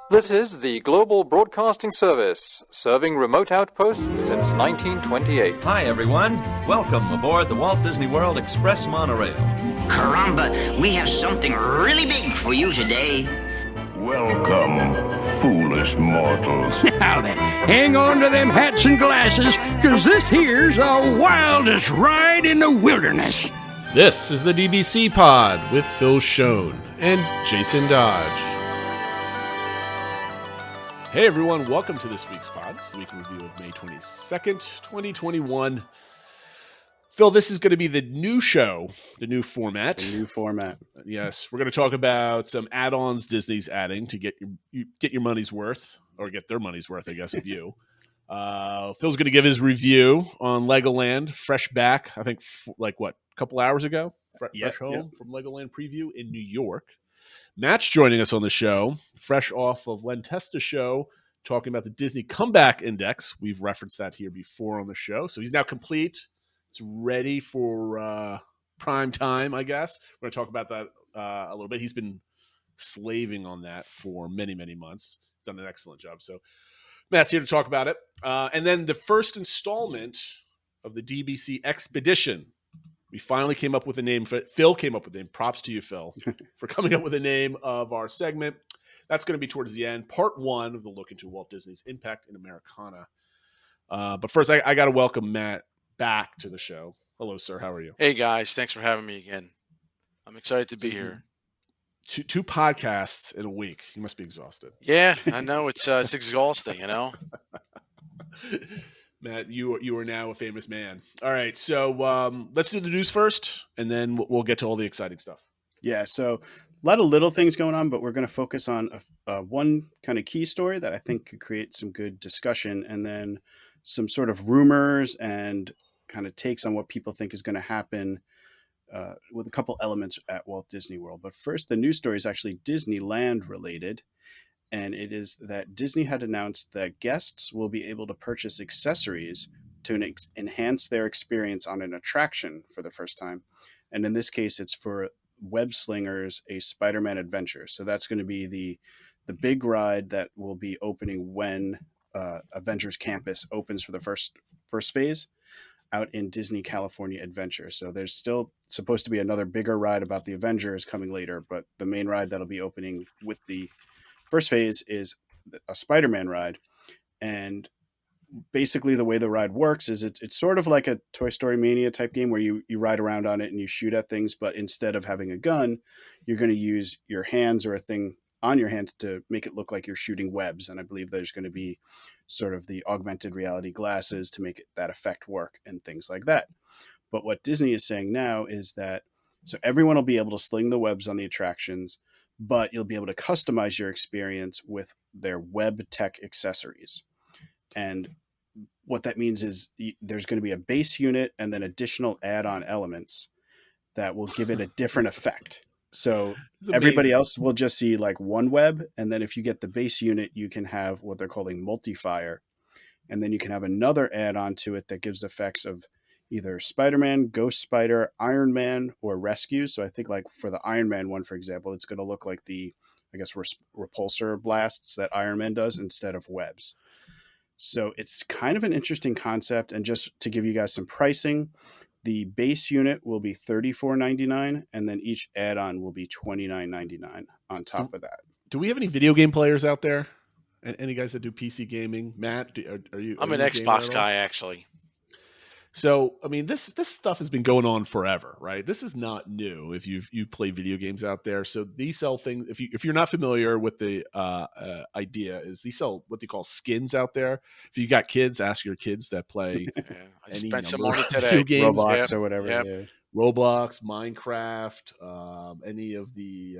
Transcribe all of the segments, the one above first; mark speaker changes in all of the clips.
Speaker 1: This is the Global Broadcasting Service, serving remote outposts since 1928.
Speaker 2: Hi, everyone. Welcome aboard the Walt Disney World Express monorail.
Speaker 3: Caramba, we have something really big for you today.
Speaker 4: Welcome, foolish mortals.
Speaker 5: Now then, hang on to them hats and glasses, because this here's the wildest ride in the wilderness.
Speaker 6: This is the DBC Pod with Phil Schoen and Jason Dodge. Hey everyone, welcome to this week's pod. It's the week in review of May 22nd, 2021. Phil, this is going to be the new show, the new format.
Speaker 7: The new format.
Speaker 6: Yes, we're going to talk about some add-ons Disney's adding to get your money's worth, or get their money's worth, I guess, of you. Phil's going to give his review on Legoland, fresh back, I think, a couple hours ago. Fresh home from Legoland preview in New York. Matt's joining us on the show, fresh off of Len Testa's show, talking about the Disney Comeback Index. We've referenced that here before on the show. So he's now complete. It's ready for prime time, I guess. We're going to talk about that a little bit. He's been slaving on that for many, many months. Done an excellent job. So Matt's here to talk about it. And then the first installment of the DBC Expedition. We finally came up with a name. Phil came up with a name. Props to you, Phil, for coming up with a name of our segment. That's going to be towards the end. Part one of the look into Walt Disney's impact in Americana. But first, I got to welcome Matt back to the show. Hello, sir. How are you?
Speaker 8: Hey, guys. Thanks for having me again. I'm excited to be here.
Speaker 6: Two podcasts in a week. You must be exhausted.
Speaker 8: Yeah, I know. It's exhausting, you know?
Speaker 6: Matt, you are now a famous man. All right, so let's do the news first, and then we'll get to all the exciting stuff.
Speaker 7: Yeah, so a lot of little things going on, but we're going to focus on one kind of key story that I think could create some good discussion, and then some sort of rumors and kind of takes on what people think is going to happen with a couple elements at Walt Disney World. But first, the news story is actually Disneyland related. And it is that Disney had announced that guests will be able to purchase accessories to enhance their experience on an attraction for the first time. And in this case, it's for Web Slingers, a Spider-Man adventure. So that's going to be the big ride that will be opening when Avengers Campus opens for the first phase out in Disney California Adventure. So there's still supposed to be another bigger ride about the Avengers coming later, but the main ride that'll be opening with the first phase is a Spider-Man ride. And basically the way the ride works is it's sort of like a Toy Story Mania type game where you ride around on it and you shoot at things, but instead of having a gun, you're going to use your hands or a thing on your hand to make it look like you're shooting webs. And I believe there's going to be sort of the augmented reality glasses to make that effect work and things like that. But what Disney is saying now is that so everyone will be able to sling the webs on the attractions, but you'll be able to customize your experience with their web tech accessories. And what that means is there's going to be a base unit and then additional add-on elements that will give it a different effect. So everybody else will just see like one web. And then if you get the base unit, you can have what they're calling multi-fire. And then you can have another add-on to it that gives effects of either Spider-Man, Ghost Spider, Iron Man, or Rescue. So I think like for the Iron Man one, for example, it's going to look like the, I guess, repulsor blasts that Iron Man does instead of webs. So it's kind of an interesting concept. And just to give you guys some pricing, the base unit will be $34.99, and then each add-on will be $29.99 on top of that.
Speaker 6: Do we have any video game players out there? Any guys that do PC gaming? Matt, are you?
Speaker 8: I'm an Xbox guy, actually.
Speaker 6: So, I mean, this stuff has been going on forever, right? This is not new if you play video games out there. So these sell things. If you're not familiar with the idea, is these sell what they call skins out there. If you got kids, ask your kids that play.
Speaker 8: I spent some money today.
Speaker 6: Games,
Speaker 7: Roblox or whatever.
Speaker 8: Yep.
Speaker 7: Yeah.
Speaker 6: Roblox, Minecraft, any of the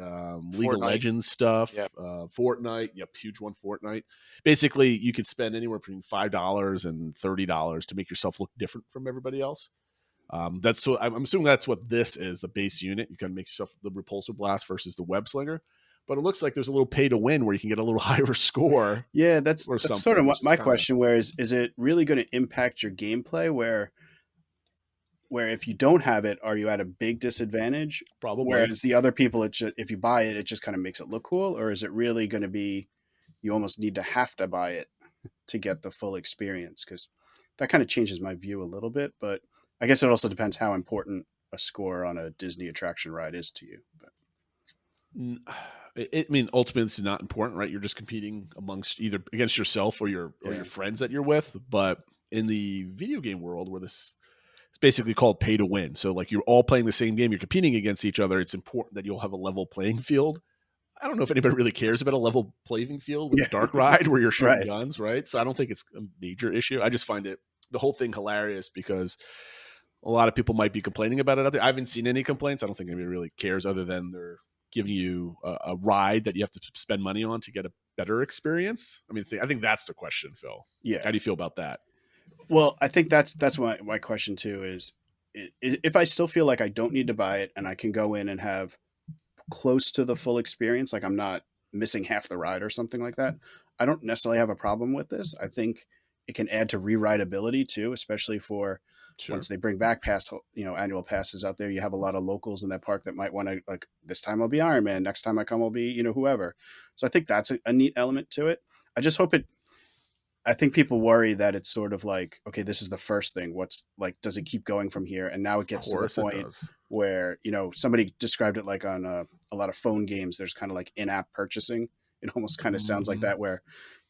Speaker 6: League of Legends stuff, Fortnite, huge one, Fortnite. Basically, you could spend anywhere between $5 and $30 to make yourself look different from everybody else. I'm assuming that's what this is, the base unit. You can make yourself the repulsor blast versus the web slinger. But it looks like there's a little pay to win where you can get a little higher score.
Speaker 7: Yeah, that's sort of my question. Where is it really going to impact your gameplay? Where if you don't have it, are you at a big disadvantage?
Speaker 6: Probably.
Speaker 7: Whereas the other people, if you buy it, it just kind of makes it look cool. Or is it really going to be you almost have to buy it to get the full experience, because that kind of changes my view a little bit. But I guess it also depends how important a score on a Disney attraction ride is to you. But
Speaker 6: I mean, ultimately, it's not important, right? You're just competing amongst either against yourself or your friends that you're with. But in the video game world, where this it's basically called pay to win, so like you're all playing the same game, you're competing against each other. It's important that you'll have a level playing field. I don't know if anybody really cares about a level playing field with a dark ride where you're shooting guns, right? So I don't think it's a major issue. I just find the whole thing hilarious because a lot of people might be complaining about it out there. I haven't seen any complaints. I don't think anybody really cares, other than they're giving you a ride that you have to spend money on to get a better experience. I mean, I think that's the question, Phil.
Speaker 7: Yeah.
Speaker 6: How do you feel about that?
Speaker 7: Well, I think that's my question too, is if I still feel like I don't need to buy it and I can go in and have close to the full experience, like I'm not missing half the ride or something like that, I don't necessarily have a problem with this. I think it can add to re-rideability too, especially for once they bring back annual passes out there. You have a lot of locals in that park that might want to, like, this time I'll be Iron Man, next time I come I'll be whoever. So I think that's a neat element to it. I just hope I think people worry that it's sort of like, okay, this is the first thing. What's like, does it keep going from here? And now it gets to the point where, somebody described it like on a lot of phone games, there's kind of like in-app purchasing. It almost kind of sounds like that, where,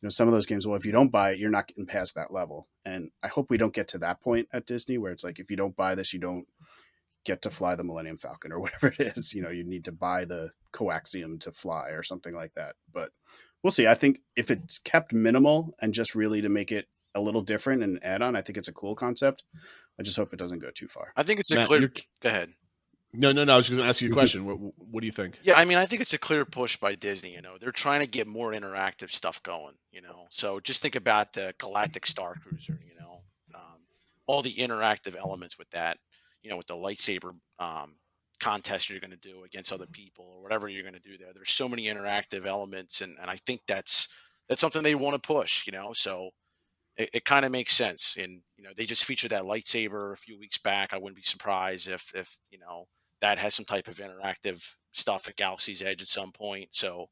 Speaker 7: some of those games, well, if you don't buy it, you're not getting past that level. And I hope we don't get to that point at Disney where it's like, if you don't buy this, you don't get to fly the Millennium Falcon or whatever it is. You need to buy the coaxium to fly or something like that. But we'll see. I think if it's kept minimal and just really to make it a little different and add on, I think it's a cool concept. I just hope it doesn't go too far.
Speaker 8: I think it's a
Speaker 6: Matt,
Speaker 8: clear. Go ahead.
Speaker 6: No. I was just going to ask you a question. What do you think?
Speaker 8: Yeah, I mean, I think it's a clear push by Disney. They're trying to get more interactive stuff going. So just think about the Galactic Star Cruiser. All the interactive elements with that. With the lightsaber contest you're going to do against other people or whatever you're going to do there. There's so many interactive elements, and I think that's something they want to push. So it kind of makes sense. And they just featured that lightsaber a few weeks back. I wouldn't be surprised if that has some type of interactive stuff at Galaxy's Edge at some point. So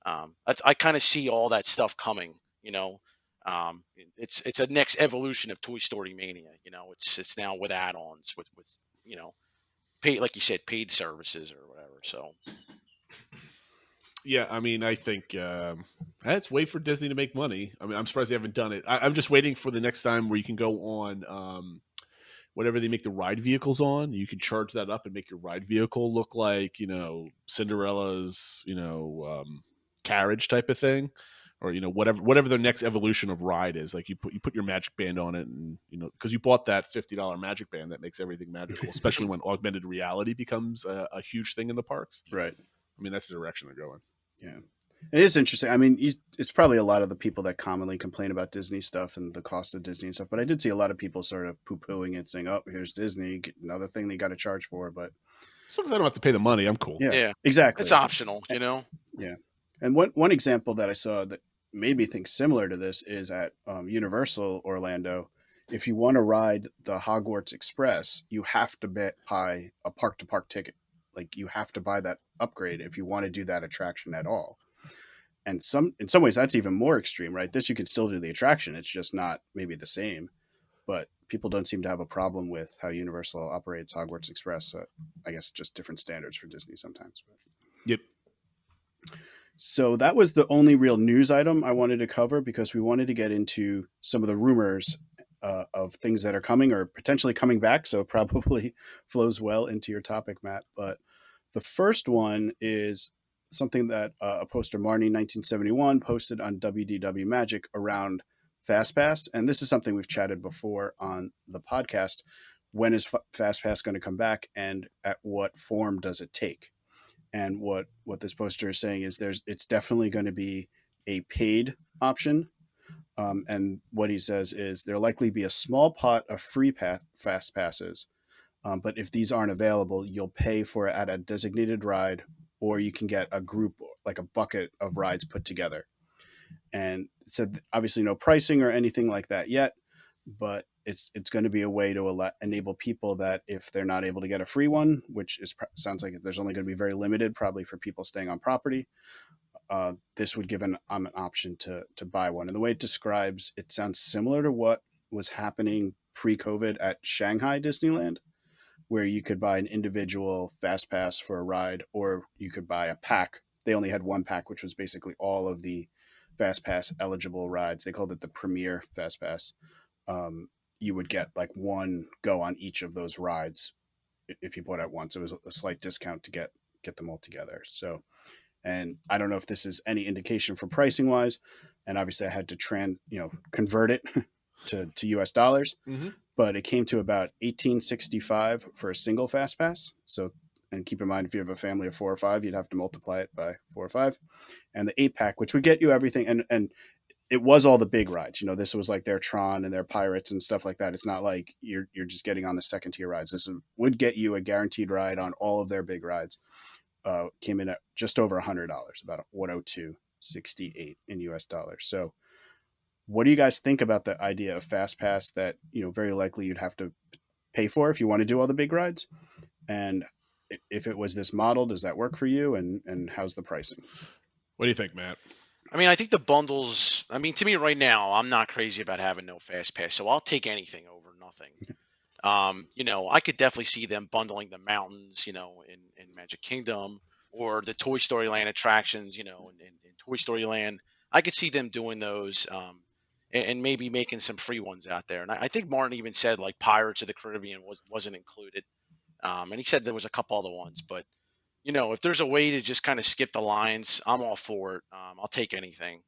Speaker 8: I kind of see all that stuff coming. It's a next evolution of Toy Story Mania. It's now with add-ons with paid, like you said, paid services or whatever. So
Speaker 6: yeah, I mean, I think let's wait for Disney to make money. I mean, I'm surprised they haven't done it. I'm just waiting for the next time where you can go on whatever they make the ride vehicles on. You can charge that up and make your ride vehicle look like Cinderella's carriage type of thing, or whatever their next evolution of ride is. Like you put your magic band on it, and because you bought that $50 magic band that makes everything magical, especially when augmented reality becomes a huge thing in the parks.
Speaker 7: Right.
Speaker 6: I mean, that's the direction they're going.
Speaker 7: Yeah. It is interesting. I mean, it's probably a lot of the people that commonly complain about Disney stuff and the cost of Disney and stuff, but I did see a lot of people sort of poo-pooing it, saying, oh, here's Disney, another thing they got to charge for. But
Speaker 6: as long as I don't have to pay the money, I'm cool.
Speaker 7: Yeah, exactly.
Speaker 8: It's optional,
Speaker 7: Yeah. And one example that I saw that made me think similar to this is at Universal Orlando. If you want to ride the Hogwarts Express, you have to buy a park-to-park ticket. Like, you have to buy that upgrade if you want to do that attraction at all. And in some ways, that's even more extreme, right? This, you can still do the attraction. It's just not maybe the same. But people don't seem to have a problem with how Universal operates Hogwarts Express. I guess just different standards for Disney sometimes.
Speaker 6: Yep.
Speaker 7: So that was the only real news item I wanted to cover, because we wanted to get into some of the rumors of things that are coming or potentially coming back. So it probably flows well into your topic, Matt. But the first one is something that a poster, Marnie 1971, posted on WDW Magic around FastPass. And this is something we've chatted before on the podcast. When is FastPass going to come back, and at what form does it take? And what this poster is saying is it's definitely going to be a paid option. And what he says is there'll likely be a small pot of free fast passes. But if these aren't available, you'll pay for it at a designated ride, or you can get a group, like a bucket of rides put together. And it said obviously no pricing or anything like that yet, but it's going to be a way to enable people that if they're not able to get a free one, which sounds like there's only going to be very limited, probably for people staying on property, this would give an option to buy one. And the way it describes, it sounds similar to what was happening pre-COVID at Shanghai Disneyland, where you could buy an individual fast pass for a ride, or you could buy a pack. They only had one pack, which was basically all of the fast pass eligible rides. They called it the Premier Fast Pass. You would get like one go on each of those rides if you bought at once. It was a slight discount to get them all together. So, and I don't know if this is any indication for pricing wise. And obviously I had to convert it to US dollars, but it came to about $18.65 for a single fast pass. So, and keep in mind, if you have a family of 4 or 5, you'd have to multiply it by 4 or 5, and the 8-pack, which would get you everything. And it was all the big rides. This was like their Tron and their Pirates and stuff like that. It's not like you're just getting on the second tier rides. This would get you a guaranteed ride on all of their big rides. Came in at just over $100, about $102.68 in US dollars. So what do you guys think about the idea of fast pass that, very likely you'd have to pay for if you want to do all the big rides? And if it was this model, does that work for you? And how's the pricing?
Speaker 6: What do you think, Matt?
Speaker 8: I mean, I think the bundles, to me right now, I'm not crazy about having no fast pass, so I'll take anything over nothing. I could definitely see them bundling the mountains, in Magic Kingdom, or the Toy Story Land attractions, in Toy Story Land. I could see them doing those, and maybe making some free ones out there. And I think Martin even said like Pirates of the Caribbean wasn't included. And he said there was a couple other ones, but if there's a way to just kind of skip the lines, I'm all for it. I'll take anything.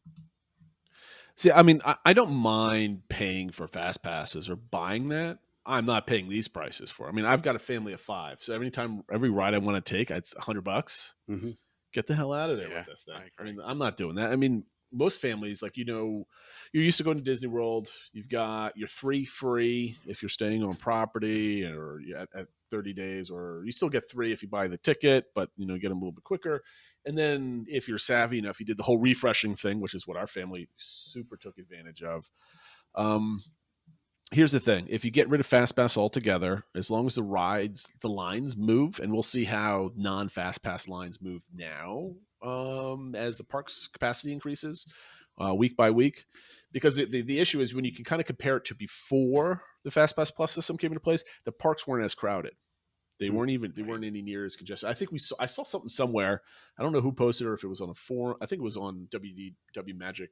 Speaker 6: See, I don't mind paying for fast passes or buying that. I'm not paying these prices for. I've got a family of 5, so every ride I want to take, it's $100.
Speaker 7: Mm-hmm.
Speaker 6: Get the hell out of there with this thing. I'm not doing that. Most families, you're used to going to Disney World. You've got your 3 free if you're staying on property, or at 30 days, or you still get 3 if you buy the ticket, but get them a little bit quicker. And then if you're savvy enough, you did the whole refreshing thing, which is what our family super took advantage of. Here's the thing. If you get rid of Fast Pass altogether, as long as the lines move, and we'll see how non-Fast Pass lines move now as the park's capacity increases week by week. Because the issue is when you can kind of compare it to before the Fast Pass Plus system came into place, the parks weren't as crowded. They weren't any near as congested. I think I saw something somewhere. I don't know who posted it or if it was on a forum. I think it was on WDW Magic.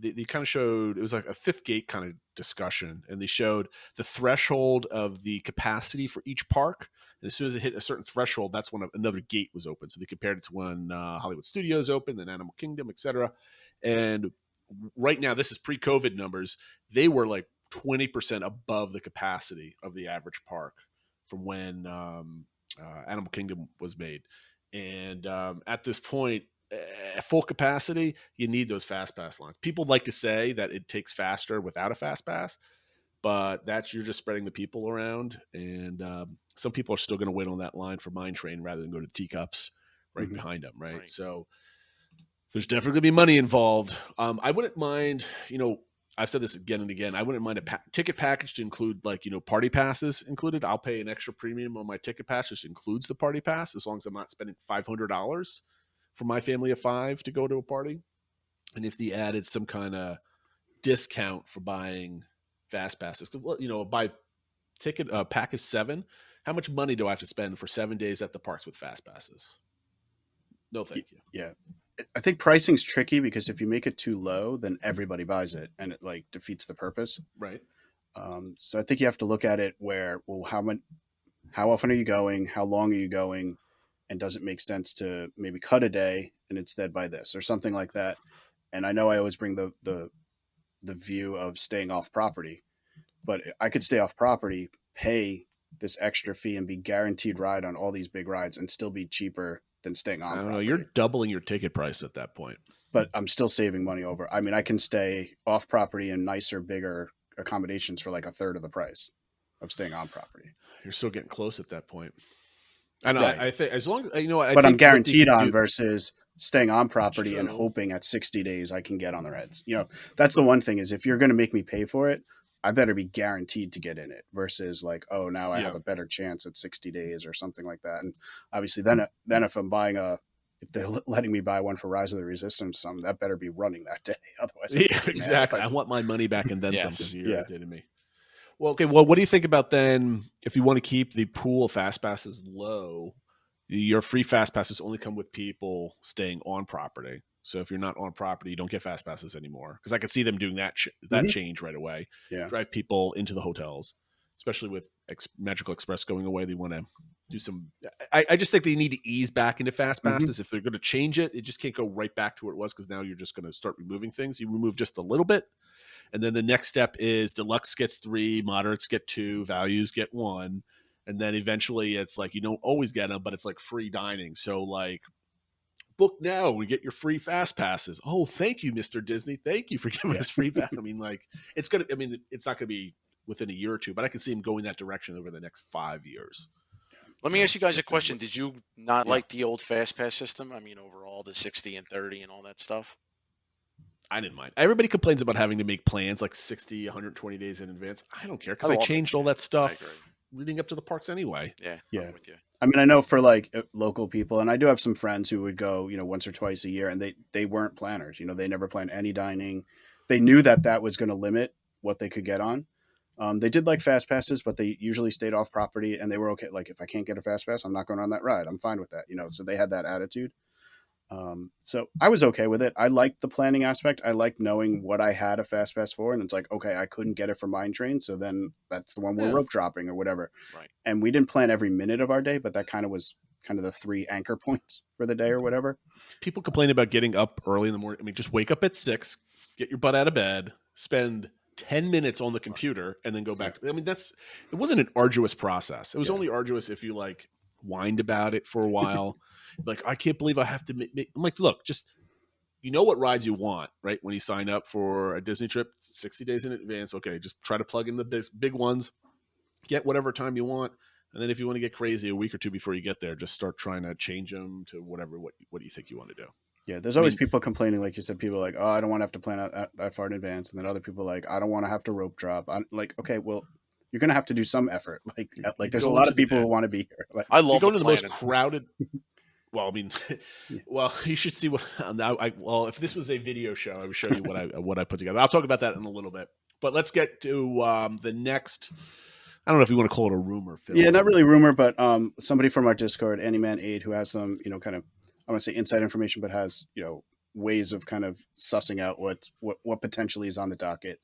Speaker 6: They kind of showed, it was like a fifth gate kind of discussion, and they showed the threshold of the capacity for each park. And as soon as it hit a certain threshold, that's when another gate was open. So they compared it to when Hollywood Studios opened, then Animal Kingdom, etc. And right now, this is pre-COVID numbers. They were like 20% above the capacity of the average park from when Animal Kingdom was made. And at this point, at full capacity, you need those fast pass lines. People like to say that it takes faster without a fast pass, but you're just spreading the people around. And some people are still going to wait on that line for Mine Train rather than go to Teacups right behind them. Right. So there's definitely going to be money involved. I wouldn't mind, I've said this again and again, I wouldn't mind a ticket package to include party passes included. I'll pay an extra premium on my ticket pass, which includes the party pass, as long as I'm not spending $500 for my family of 5 to go to a party. And if they added some kind of discount for buying fast passes, buy ticket pack of 7, how much money do I have to spend for 7 days at the parks with fast passes? No, thank you.
Speaker 7: Yeah. I think pricing's tricky because if you make it too low, then everybody buys it and it defeats the purpose.
Speaker 6: Right.
Speaker 7: So I think you have to look at it how often are you going? How long are you going? And does it make sense to maybe cut a day and instead buy this or something like that? And I know I always bring the view of staying off property, but I could stay off property, pay this extra fee, and be guaranteed ride on all these big rides and still be cheaper than staying on property.
Speaker 6: I don't know. You're doubling your ticket price at that point.
Speaker 7: But I'm still saving money over. I can stay off property in nicer, bigger accommodations for like a third of the price of staying on property.
Speaker 6: You're still getting close at that point. I know.
Speaker 7: Right.
Speaker 6: I think as long as
Speaker 7: but I'm guaranteed on versus staying on property and hoping at 60 days I can get on the Reds. That's the one thing is if you're going to make me pay for it, I better be guaranteed to get in it versus now I have a better chance at 60 days or something like that. And obviously then if I'm buying a if they're letting me buy one for Rise of the Resistance, that better be running that day. Otherwise, I'm
Speaker 6: Yeah,
Speaker 7: gonna be mad
Speaker 6: exactly.
Speaker 7: if
Speaker 6: I want my money back and then some
Speaker 8: Yes.
Speaker 6: because you
Speaker 7: Yeah.
Speaker 6: irritated me. Well, okay. Well, what do you think about then if you want to keep the pool of fast passes low? Your free fast passes only come with people staying on property. So if you're not on property, you don't get fast passes anymore. Because I could see them doing that change right away.
Speaker 7: Yeah.
Speaker 6: Drive people into the hotels, especially with Magical Express going away. They want to do some. I just think they need to ease back into fast passes. If they're going to change it, it just can't go right back to where it was because now you're just going to start removing things. You remove just a little bit. And then the next step is deluxe gets 3, moderates get 2, values get 1. And then eventually it's like you don't always get them, but it's like free dining. So like book now, we get your free fast passes. Oh, thank you, Mr. Disney. Thank you for giving us free fast. I mean, like it's not gonna be within a year or two, but I can see him going that direction over the next 5 years.
Speaker 8: Let me ask you guys a question. Did you not like the old fast pass system? I mean, overall, the 60 and 30 and all that stuff.
Speaker 6: I didn't mind. Everybody complains about having to make plans like 60, 120 days in advance. I don't care because I changed all that stuff leading up to the parks anyway.
Speaker 7: Yeah.
Speaker 8: I'm with you.
Speaker 7: I mean, I know for like local people, and I do have some friends who would go, once or twice a year, and they weren't planners. They never planned any dining. They knew that was going to limit what they could get on. They did like fast passes, but they usually stayed off property, and they were okay. Like, if I can't get a fast pass, I'm not going on that ride. I'm fine with that. So they had that attitude. So I was okay with it. I liked the planning aspect. I liked knowing what I had a fast pass for, and it's like, okay, I couldn't get it for Mine Train, so then that's the one we're rope dropping or whatever.
Speaker 8: Right.
Speaker 7: And we didn't plan every minute of our day, but that kind of was the 3 anchor points for the day or whatever. People
Speaker 6: complain about getting up early in the morning. I mean, just wake up at 6, get your butt out of bed, spend 10 minutes on the computer, and then go back. I mean, it wasn't an arduous process. It was only arduous if you like whined about it for a while. Like, I can't believe I have to make. I'm like, look, just what rides you want, right? When you sign up for a Disney trip 60 days in advance, okay, just try to plug in the big ones, get whatever time you want, and then if you want to get crazy a week or two before you get there, just start trying to change them to what do you think you want to do.
Speaker 7: Yeah, there's always people complaining, like you said, people are like, oh, I don't want to have to plan out that far in advance, and then other people are like, I don't want to have to rope drop. I'm like, okay, well, you're gonna have to do some effort. Like there's a lot of people who want to be here. Like,
Speaker 8: I love
Speaker 6: going to the most crowded. Well, I mean, well, you should see what. Well, if this was a video show, I would show you what I put together. I'll talk about that in a little bit. But let's get to the next. I don't know if you want to call it a rumor, Phil.
Speaker 7: Yeah, not really rumor, but somebody from our Discord, Anyman8, who has some, kind of, I want to say inside information, but has ways of kind of sussing out what potentially is on the docket.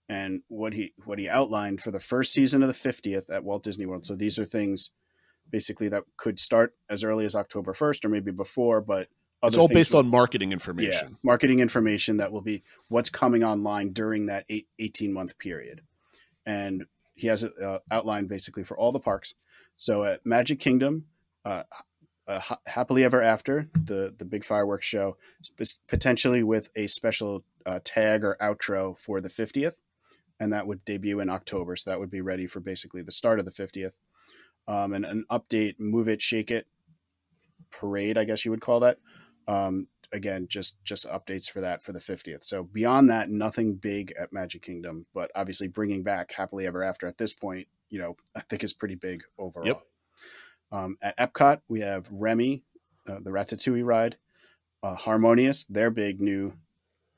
Speaker 7: And what he outlined for the first season of the 50th at Walt Disney World. So these are things basically that could start as early as October 1st or maybe before, but
Speaker 6: it's all based on marketing information.
Speaker 7: Yeah, marketing information that will be what's coming online during that 18-month period. And he has it outlined basically for all the parks. So at Magic Kingdom, Happily Ever After, the big fireworks show, potentially with a special tag or outro for the 50th. And that would debut in October. So that would be ready for basically the start of the 50th. And an update, Move It, Shake It parade, I guess you would call that. Again, just updates for that for the 50th. So beyond that, nothing big at Magic Kingdom, but obviously bringing back Happily Ever After at this point, I think is pretty big overall. Yep. At Epcot, we have Remy, the Ratatouille ride, Harmonious, their big new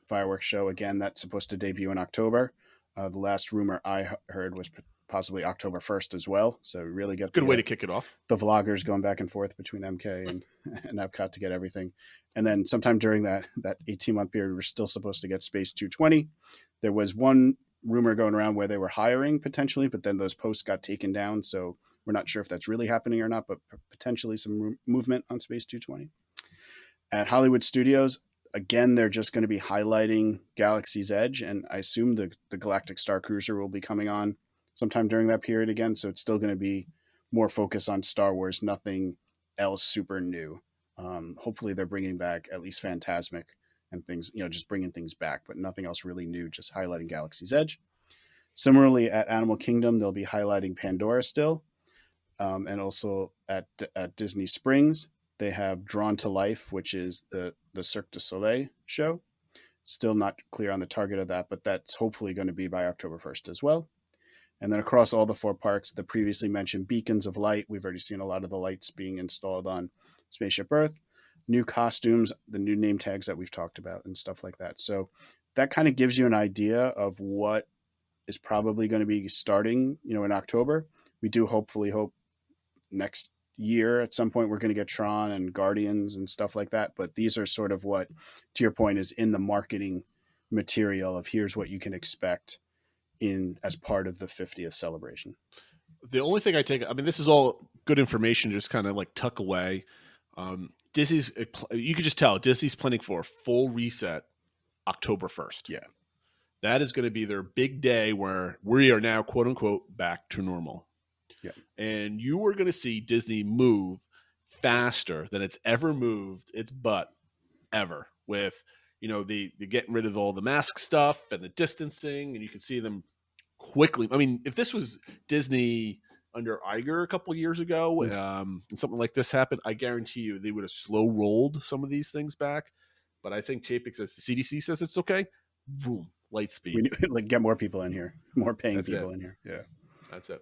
Speaker 7: fireworks show. Again, that's supposed to debut in October. The last rumor I heard was possibly October 1st as well. So really get
Speaker 6: good way to kick it off.
Speaker 7: The vloggers going back and forth between MK and Epcot to get everything. And then sometime during that 18-month period, we're still supposed to get Space 220. There was one rumor going around where they were hiring potentially, but then those posts got taken down. So we're not sure if that's really happening or not, but potentially some movement on Space 220. At Hollywood Studios, again, they're just going to be highlighting Galaxy's Edge, and I assume the Galactic Star Cruiser will be coming on sometime during that period again. So it's still going to be more focus on Star Wars, nothing else super new. Hopefully they're bringing back at least Fantasmic and things, just bringing things back, but nothing else really new, just highlighting Galaxy's Edge. Similarly, at Animal Kingdom, they'll be highlighting Pandora still. And also at Disney Springs, they have Drawn to Life, which is the Cirque du Soleil show. Still not clear on the target of that, but that's hopefully going to be by October 1st as well. And then across all the 4 parks, the previously mentioned beacons of light, we've already seen a lot of the lights being installed on Spaceship Earth. new costumes, the new name tags that we've talked about and stuff like that. So that kind of gives you an idea of what is probably going to be starting, in October. We do hopefully hope next year at some point we're going to get Tron and Guardians and stuff like that. But these are sort of what, to your point, is in the marketing material of here's what you can expect as part of the 50th celebration.
Speaker 6: The only thing this is all good information, just kind of like tuck away. Disney's, you could just tell Disney's planning for a full reset October 1st.
Speaker 7: Yeah.
Speaker 6: That is going to be their big day where we are now, quote unquote, back to normal.
Speaker 7: Yeah.
Speaker 6: And you are going to see Disney move faster than it's ever moved its butt ever with, the getting rid of all the mask stuff and the distancing, and you can see them quickly. I mean, if this was Disney under Iger a couple years ago, and something like this happened, I guarantee you they would have slow rolled some of these things back. But I think Chapek says the CDC says it's okay. Boom, light speed.
Speaker 7: We need, get more people in here, more paying people in here. Yeah,
Speaker 6: that's it.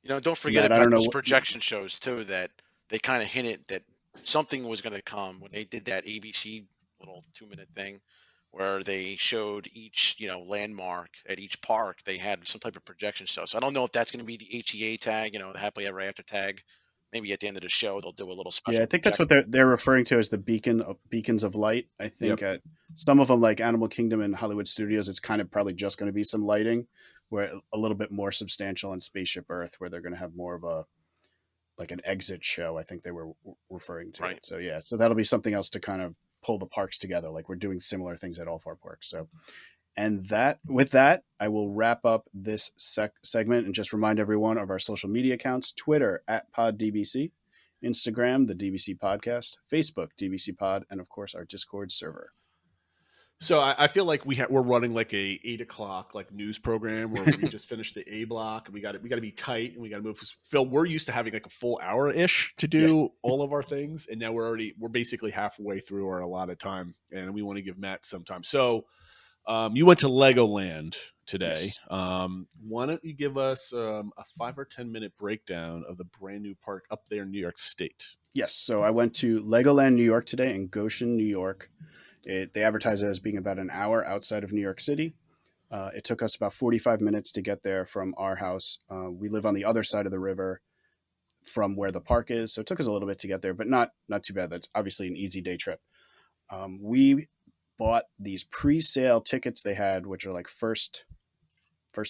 Speaker 8: Don't forget about those projection shows too, that they kind of hinted that something was going to come when they did that ABC little 2-minute thing where they showed each, landmark at each park. They had some type of projection show. So I don't know if that's going to be the HEA tag, the happily ever after tag. Maybe at the end of the show, they'll do a little special.
Speaker 7: Yeah, I think that's what they're referring to as the beacons of light. I think at some of them, like Animal Kingdom and Hollywood Studios, it's kind of probably just going to be some lighting, where a little bit more substantial on Spaceship Earth, where they're going to have more of an exit show. I think they were referring to it. So yeah, so that'll be something else to kind of pull the parks together. Like we're doing similar things at all 4 parks. So, and with that, I will wrap up this segment and just remind everyone of our social media accounts: Twitter @PodDBC, Instagram, the DBC Podcast, Facebook, DBC Pod, and of course our Discord server.
Speaker 6: So I feel like we're running like a 8 o'clock like news program where we just finished the A block and we got to be tight and we got to move. Phil, we're used to having like a full hour ish to do all of our things, and now we're basically halfway through our allotted time, and we want to give Matt some time. So you went to Legoland today.
Speaker 7: Yes.
Speaker 6: Why don't you give us a 5 or 10 minute breakdown of the brand new park up there in New York State?
Speaker 7: Yes. So I went to Legoland, New York today in Goshen, New York. They advertise it as being about an hour outside of New York City. It took us about 45 minutes to get there from our house. We live on the other side of the river from where the park is, so it took us a little bit to get there, but not too bad. That's obviously an easy day trip. We bought these pre-sale tickets they had, which are like first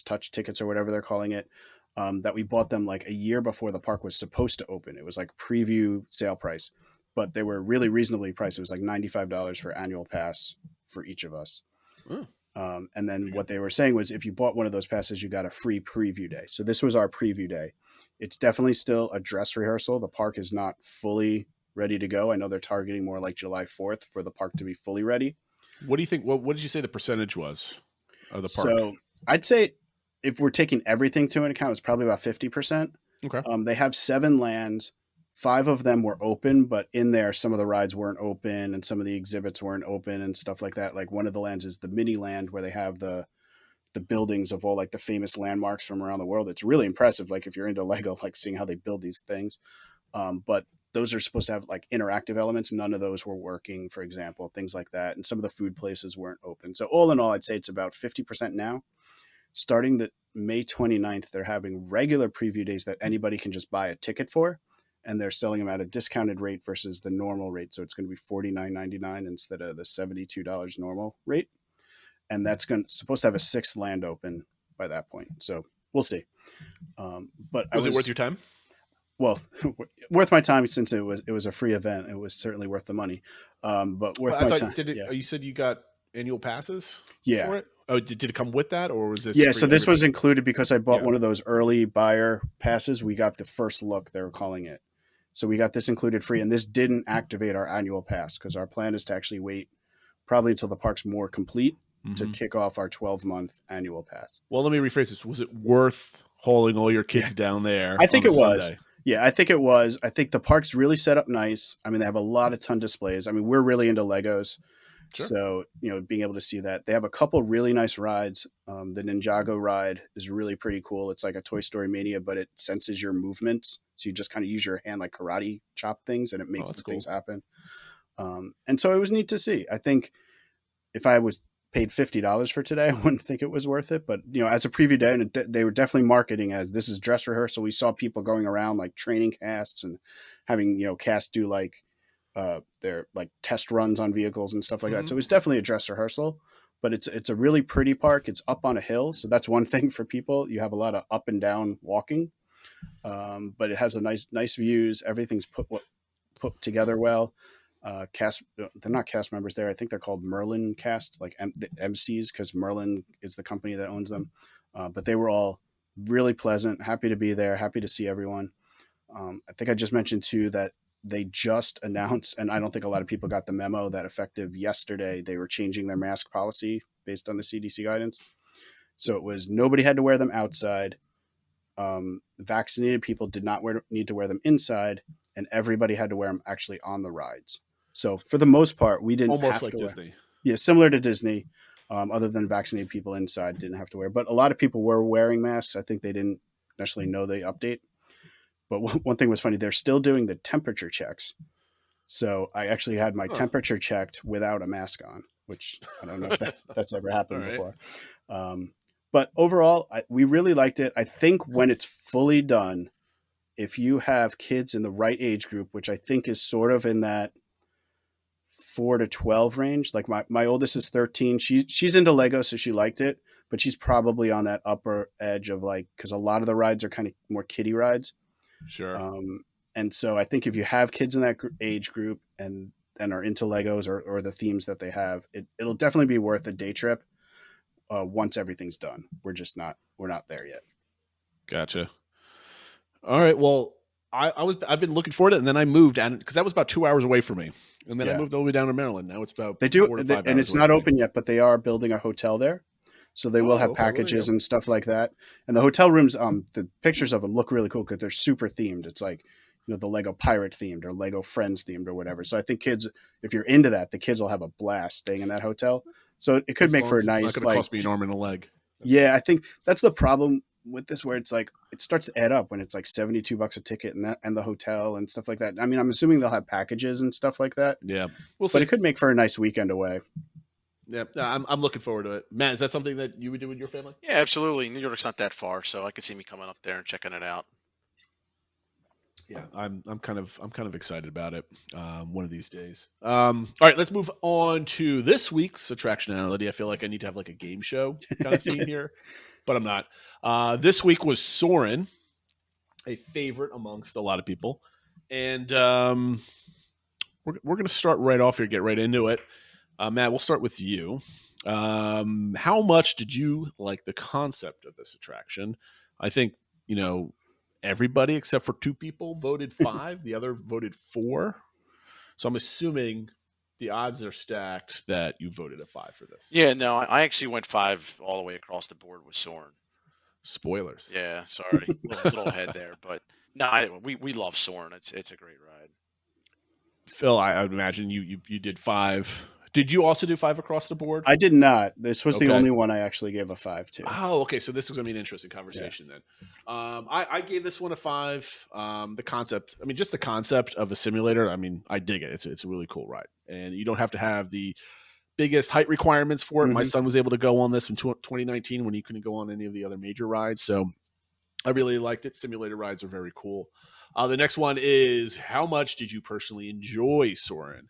Speaker 7: touch tickets or whatever they're calling it, that we bought them like a year before the park was supposed to open. It was like preview sale price, but they were really reasonably priced. It was like $95 for annual pass for each of us. And then what they were saying was if you bought one of those passes, you got a free preview day. So this was our preview day. It's definitely still a dress rehearsal. The park is not fully ready to go. I know they're targeting more like July 4th for the park to be fully ready.
Speaker 6: What do you think? What did you say the percentage was of the park?
Speaker 7: So I'd say if we're taking everything to an account, it's probably about 50%.
Speaker 6: Okay.
Speaker 7: They have 7 lands. 5 of them were open, but in there, some of the rides weren't open and some of the exhibits weren't open and stuff like that. Like one of the lands is the mini land where they have the buildings of all like the famous landmarks from around the world. It's really impressive. Like if you're into Lego, like seeing how they build these things. But those are supposed to have like interactive elements. None of those were working, for example, things like that. And some of the food places weren't open. So all in all, I'd say it's about 50% now. Starting the May 29th, they're having regular preview days that anybody can just buy a ticket for. And they're selling them at a discounted rate versus the normal rate. So it's going to be $49.99 instead of the $72 normal rate. And that's supposed to have a 6th land open by that point. So we'll see. But
Speaker 6: was it worth your time?
Speaker 7: Well, worth my time since it was a free event. It was certainly worth the money. But worth my time.
Speaker 6: You said you got annual passes
Speaker 7: yeah.
Speaker 6: for it? Oh, did it come with that, or was this?
Speaker 7: Yeah, so this was included because I bought one of those early buyer passes. We got the first look, they were calling it. So we got this included free, and this didn't activate our annual pass because our plan is to actually wait probably until the park's more complete to kick off our 12-month annual pass.
Speaker 6: Well, let me rephrase this. Was it worth hauling all your kids down there?
Speaker 7: I think it was.
Speaker 6: Sunday?
Speaker 7: Yeah, I think it was. I think the park's really set up nice. I mean, they have a lot of ton displays. I mean, we're really into Legos. Sure. So, being able to see that. They have a couple really nice rides. The Ninjago ride is really pretty cool. It's like a Toy Story Mania, but it senses your movements. So you just kind of use your hand like karate chop things and it makes things happen. And so it was neat to see. I think if I was paid $50 for today, I wouldn't think it was worth it. But as a preview day, and they were definitely marketing as this is dress rehearsal. We saw people going around like training casts and having casts do like their like test runs on vehicles and stuff like that. So it was definitely a dress rehearsal. But it's a really pretty park. It's up on a hill, so that's one thing for people. You have a lot of up and down walking, but it has a nice views. Everything's put together well. Cast, they're not cast members there. I think they're called Merlin cast, like the MCs, because Merlin is the company that owns them. But they were all really pleasant, happy to be there, happy to see everyone. I think I just mentioned too that they just announced, and I don't think a lot of people got the memo, that effective yesterday, they were changing their mask policy based on the CDC guidance. So it was nobody had to wear them outside. Vaccinated people did not need to wear them inside, and everybody had to wear them actually on the rides. So for the most part, we didn't
Speaker 6: almost
Speaker 7: have
Speaker 6: like
Speaker 7: to
Speaker 6: Disney.
Speaker 7: Yeah, similar to Disney. Other than vaccinated people inside didn't have to wear, but a lot of people were wearing masks. I think they didn't necessarily know the update. But one thing was funny, they're still doing the temperature checks. So I actually had my temperature checked without a mask on, which I don't know if that's ever happened before. But overall, we really liked it. I think when it's fully done, if you have kids in the right age group, which I think is sort of in that 4 to 12 range, like my oldest is 13. She's into Lego, so she liked it, but she's probably on that upper edge of like, because a lot of the rides are kind of more kiddie rides.
Speaker 6: Sure.
Speaker 7: And so I think if you have kids in that age group and are into Legos or the themes that they have, it'll definitely be worth a day trip once everything's done. We're not there yet.
Speaker 6: Gotcha. All right. Well, I've been looking forward to it, and then I moved, and because that was about 2 hours away from me, and then I moved all the way down to Maryland. Now it's about 4 to 5 hours
Speaker 7: and it's not open yet, but they are building a hotel there, so they will have packages and stuff like that. And the hotel rooms, the pictures of them look really cool because they're super themed. It's like the Lego Pirate themed or Lego Friends themed or whatever. So I think kids, if you're into that, the kids will have a blast staying in that hotel. So it could make for a nice.
Speaker 6: It's not going to cost me an arm and a leg.
Speaker 7: Yeah, I think that's the problem with this, where it's like it starts to add up when it's like $72 a ticket and the hotel and stuff like that. I mean, I'm assuming they'll have packages and stuff like that.
Speaker 6: Yeah,
Speaker 7: but it could make for a nice weekend away.
Speaker 6: Yeah, I'm looking forward to it. Matt, is that something that you would do with your family?
Speaker 8: Yeah, absolutely. New York's not that far, so I could see me coming up there and checking it out.
Speaker 6: Yeah, I'm kind of excited about it. One of these days. All right, let's move on to this week's Attractionality. I feel like I need to have like a game show kind of theme here, but I'm not. This week was Soarin', a favorite amongst a lot of people, and we're going to start right off here. Get right into it. Matt, we'll start with you. How much did you like the concept of this attraction? I think everybody except for 2 people voted 5. The other voted 4. So I'm assuming the odds are stacked that you voted a 5 for this.
Speaker 8: Yeah, no, I actually went 5 all the way across the board with Soarin'.
Speaker 6: Spoilers.
Speaker 8: Yeah, sorry, little head there, but no, we love Soarin'. It's a great ride.
Speaker 6: Phil, I would imagine you did 5. Did you also do 5 across the board?
Speaker 7: I did not. This was the only one I actually gave a 5 to.
Speaker 6: Oh, okay. So this is going to be an interesting conversation then. I gave this one a 5. The concept, just the concept of a simulator, I dig it. It's a really cool ride. And you don't have to have the biggest height requirements for it. Mm-hmm. My son was able to go on this in 2019 when he couldn't go on any of the other major rides. So I really liked it. Simulator rides are very cool. The next one is, how much did you personally enjoy Soarin'?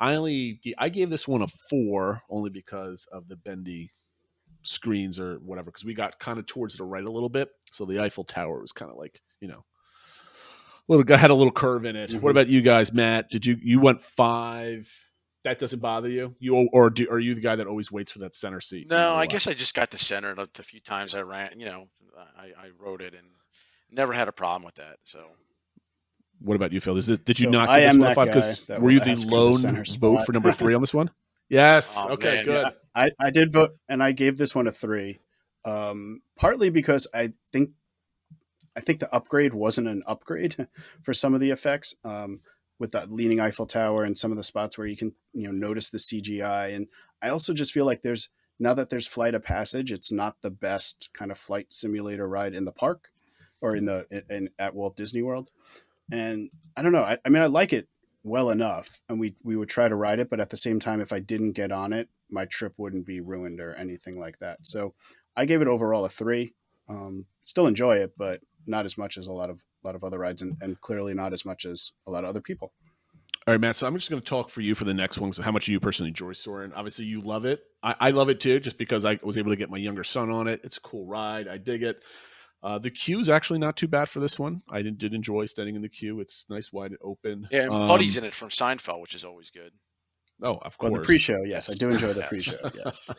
Speaker 6: I gave this one a 4 only because of the bendy screens or whatever, because we got kind of towards the right a little bit. So the Eiffel Tower was kind of like, had a little curve in it. Mm-hmm. What about you guys, Matt? You went 5? That doesn't bother you? Are you the guy that always waits for that center seat?
Speaker 8: No, I guess I just got the center the few times I ran, I rode it and never had a problem with that. So.
Speaker 6: What about you, Phil? Did you not give this one a 5? Because were you the lone vote for number 3 on this one? Yes.
Speaker 8: Oh,
Speaker 6: okay,
Speaker 8: man.
Speaker 6: good.
Speaker 7: Yeah, I did vote, and I gave this one a 3. Partly because I think the upgrade wasn't an upgrade for some of the effects, with that leaning Eiffel Tower and some of the spots where you can notice the CGI. And I also just feel like now that there's Flight of Passage, it's not the best kind of flight simulator ride in the park or at Walt Disney World. And I don't know. I like it well enough, and we would try to ride it. But at the same time, if I didn't get on it, my trip wouldn't be ruined or anything like that. So I gave it overall a 3. Still enjoy it, but not as much as a lot of other rides, and clearly not as much as a lot of other people.
Speaker 6: All right, Matt. So I'm just going to talk for you for the next one. So how much you personally enjoy Soarin'? Obviously, you love it. I love it too, just because I was able to get my younger son on it. It's a cool ride. I dig it. The queue is actually not too bad for this one. I did enjoy standing in the queue. It's nice, wide open.
Speaker 8: Yeah, and Putty's in it from Seinfeld, which is always good.
Speaker 6: Oh, of course.
Speaker 7: Well, the pre-show, yes, I do enjoy the pre-show. Yes,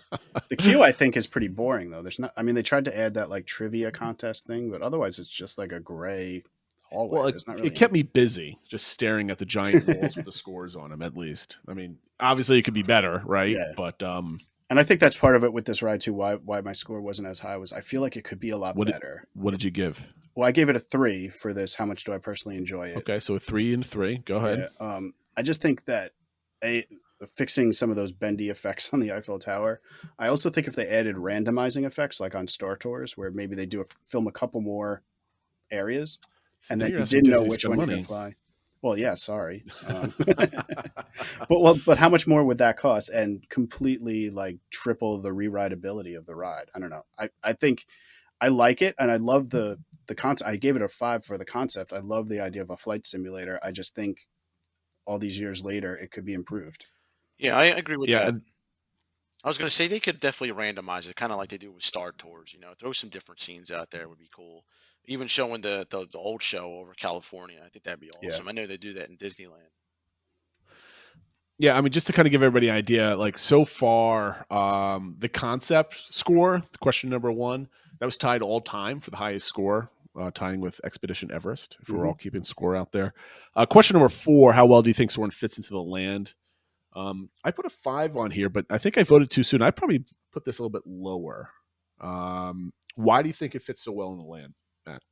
Speaker 7: the queue I think is pretty boring though. There's not. I mean, they tried to add that like trivia contest thing, but otherwise it's just like a gray hallway.
Speaker 6: Well,
Speaker 7: There's not really
Speaker 6: it kept me busy just staring at the giant walls with the scores on them. At least, I mean, obviously it could be better, right?
Speaker 7: Yeah.
Speaker 6: But
Speaker 7: and I think that's part of it with this ride too. Why my score wasn't as high was I feel like it could be a lot better.
Speaker 6: What did you give?
Speaker 7: Well, I gave it a 3 for this. How much do I personally enjoy it?
Speaker 6: Okay, so a 3 and 3. Go ahead.
Speaker 7: Yeah, I just think that fixing some of those bendy effects on the Eiffel Tower. I also think if they added randomizing effects like on Star Tours, where maybe they film a couple more areas,
Speaker 6: So
Speaker 7: and
Speaker 6: now
Speaker 7: then
Speaker 6: you're
Speaker 7: you
Speaker 6: asking
Speaker 7: didn't know
Speaker 6: Disney to
Speaker 7: which
Speaker 6: spend
Speaker 7: one you
Speaker 6: money.
Speaker 7: can fly. Well, yeah, sorry. But how much more would that cost and completely like triple the rewritability of the ride? I don't know. I think I like it and I love the concept. I gave it a 5 for the concept. I love the idea of a flight simulator. I just think all these years later, it could be improved.
Speaker 8: Yeah, I agree with
Speaker 6: Yeah,
Speaker 8: that. I was going to say they could definitely randomize it, kind of like they do with Star Tours. Throw some different scenes out there would be cool. Even showing the old show over California, I think that'd be awesome. I know they do that in Disneyland.
Speaker 6: Yeah, I mean, just to kind of give everybody an idea, like so far, the concept score, question number 1, that was tied all time for the highest score, tying with Expedition Everest, if we're all keeping score out there. Question number 4, how well do you think Soarin' fits into the land? I put a 5 on here, but I think I voted too soon. I probably put this a little bit lower. Why do you think it fits so well in the land, Matt?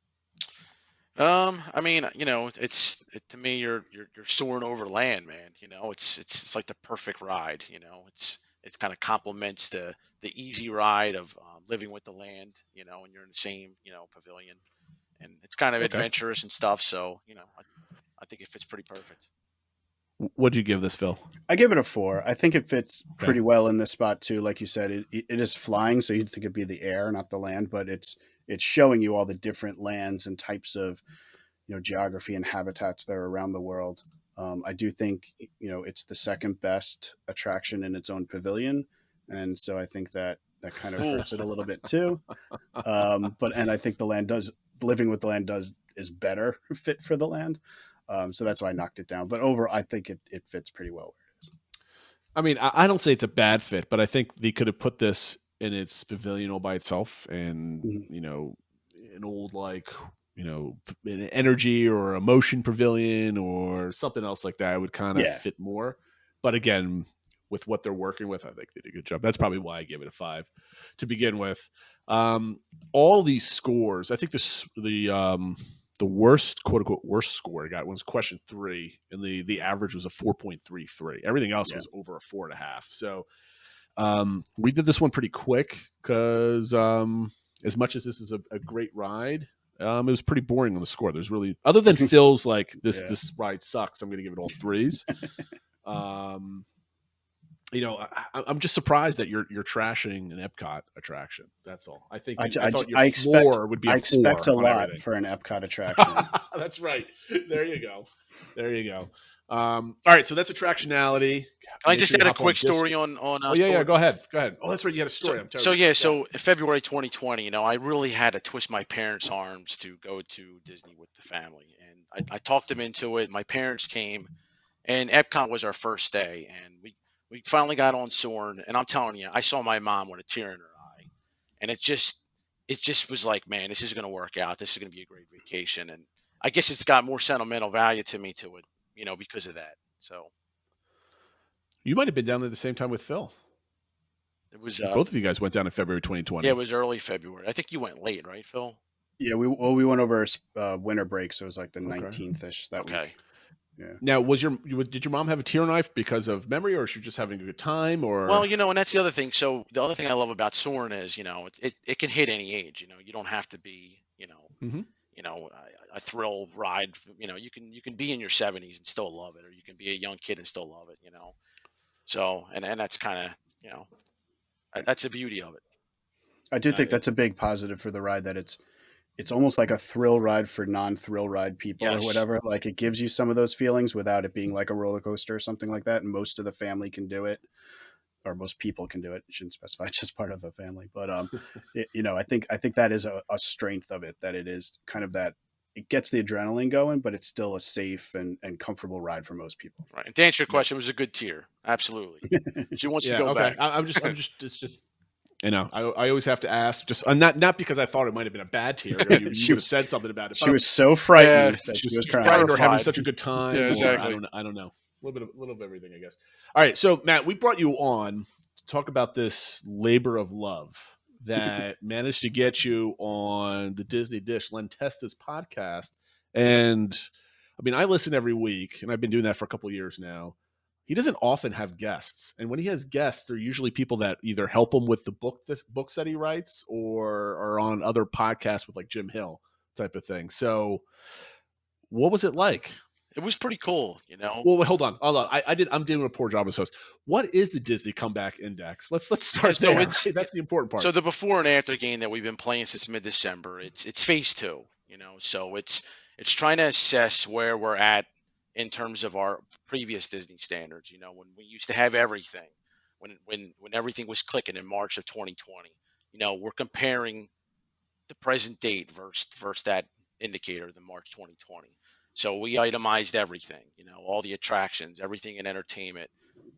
Speaker 8: I mean, to me, you're soaring over land, man. It's like the perfect ride. It's kind of complements the easy ride of living with the land. And you're in the same pavilion, and it's kind of adventurous and stuff. So I think it fits pretty perfect.
Speaker 6: What'd you give this, Phil?
Speaker 7: I give it a 4. I think it fits pretty well in this spot too. Like you said, it is flying, so you'd think it'd be the air, not the land, but it's showing you all the different lands and types of geography and habitats that are around the world. I do think it's the second best attraction in its own pavilion, and so I think that kind of hurts it a little bit too. And I think living with the land is better fit for the land. So that's why I knocked it down. But overall, I think it fits pretty well where it is.
Speaker 6: I mean, I don't say it's a bad fit, but I think they could have put this in its pavilion all by itself, and an old an energy or a motion pavilion or something else like that would kind of fit more. But again, with what they're working with, I think they did a good job. That's probably why I gave it a 5 to begin with. All these scores, I think the worst, quote unquote, worst score I got was question 3, and the average was a 4.33. Everything else was over a 4.5. So we did this one pretty quick because as much as this is a great ride, it was pretty boring on the score. There's really, other than Phil's like this ride sucks, I'm going to give it all 3s. I'm just surprised that you're trashing an Epcot attraction. That's all. I think I thought your floor would be a 4.
Speaker 7: I expect a lot
Speaker 6: everything.
Speaker 7: for an Epcot attraction.
Speaker 6: That's right. There you go. All right, so that's Attractionality.
Speaker 8: Can I just add a quick story on
Speaker 6: Oh yeah, go ahead. Oh, that's right. You had a story.
Speaker 8: So in February 2020, I really had to twist my parents' arms to go to Disney with the family, and I talked them into it. My parents came, and Epcot was our first day, and we finally got on Soarin', and I'm telling you, I saw my mom with a tear in her eye, and it just was like, man, this is going to work out. This is going to be a great vacation, and I guess it's got more sentimental value to me to it, because of that. So
Speaker 6: you might have been down there at the same time with Phil.
Speaker 8: It was
Speaker 6: both of you guys went down in February 2020.
Speaker 8: Yeah, it was early February. I think you went late, right, Phil?
Speaker 7: Yeah, we went over winter break, so it was like the 19th-ish that week. Yeah. Now,
Speaker 6: did your mom have a tear knife because of memory, or she was just having a good time, or?
Speaker 8: Well, and that's the other thing. So the other thing I love about Soarin' is, it can hit any age. You don't have to be, a thrill ride. You know, you can be in your 70s and still love it, or you can be a young kid and still love it. You know, so and that's kind of, you know, that's the beauty of it.
Speaker 7: I do think that's a big positive for the ride, that it's almost like a thrill ride for non-thrill ride people or
Speaker 8: Yes.
Speaker 7: whatever. Like, it gives you some of those feelings without it being like a roller coaster or something like that. And most of the family can do it, or most people can do it. I shouldn't specify just part of a family, but you know, I think that is a strength of it, that it is kind of that it gets the adrenaline going, but it's still a safe and comfortable ride for most people.
Speaker 8: Right. And to answer your question, it was a good tier. Absolutely. She wants to go back.
Speaker 6: I'm just, it's just, you know, I always have to ask, just not because I thought it might have been a bad tier. You would have said something about it.
Speaker 7: She was so frightened that
Speaker 6: she
Speaker 7: was
Speaker 6: frightened, or having
Speaker 8: terrified.
Speaker 6: such a good time.
Speaker 8: Yeah,
Speaker 6: or
Speaker 8: exactly.
Speaker 6: I don't know. A little of everything, I guess. All right, so Matt, we brought you on to talk about this labor of love that managed to get you on the Disney Dish Len Testa's podcast. And I mean, I listen every week, and I've been doing that for a couple of years now. He doesn't often have guests, and when he has guests, they're usually people that either help him with the books that he writes, or are on other podcasts with like Jim Hill type of thing. So, what was it like?
Speaker 8: It was pretty cool, you know.
Speaker 6: Well, hold on. I'm doing a poor job as host. What is the Disney Comeback Index? Let's start
Speaker 8: So
Speaker 6: there. That's the important part.
Speaker 8: So the before and after game that we've been playing since mid-December, it's phase 2, you know. So it's trying to assess where we're at in terms of our previous Disney standards. You know, when we used to have everything, when everything was clicking in March of 2020. You know, we're comparing the present date versus that indicator, the March 2020. So we itemized everything, you know, all the attractions, everything in entertainment,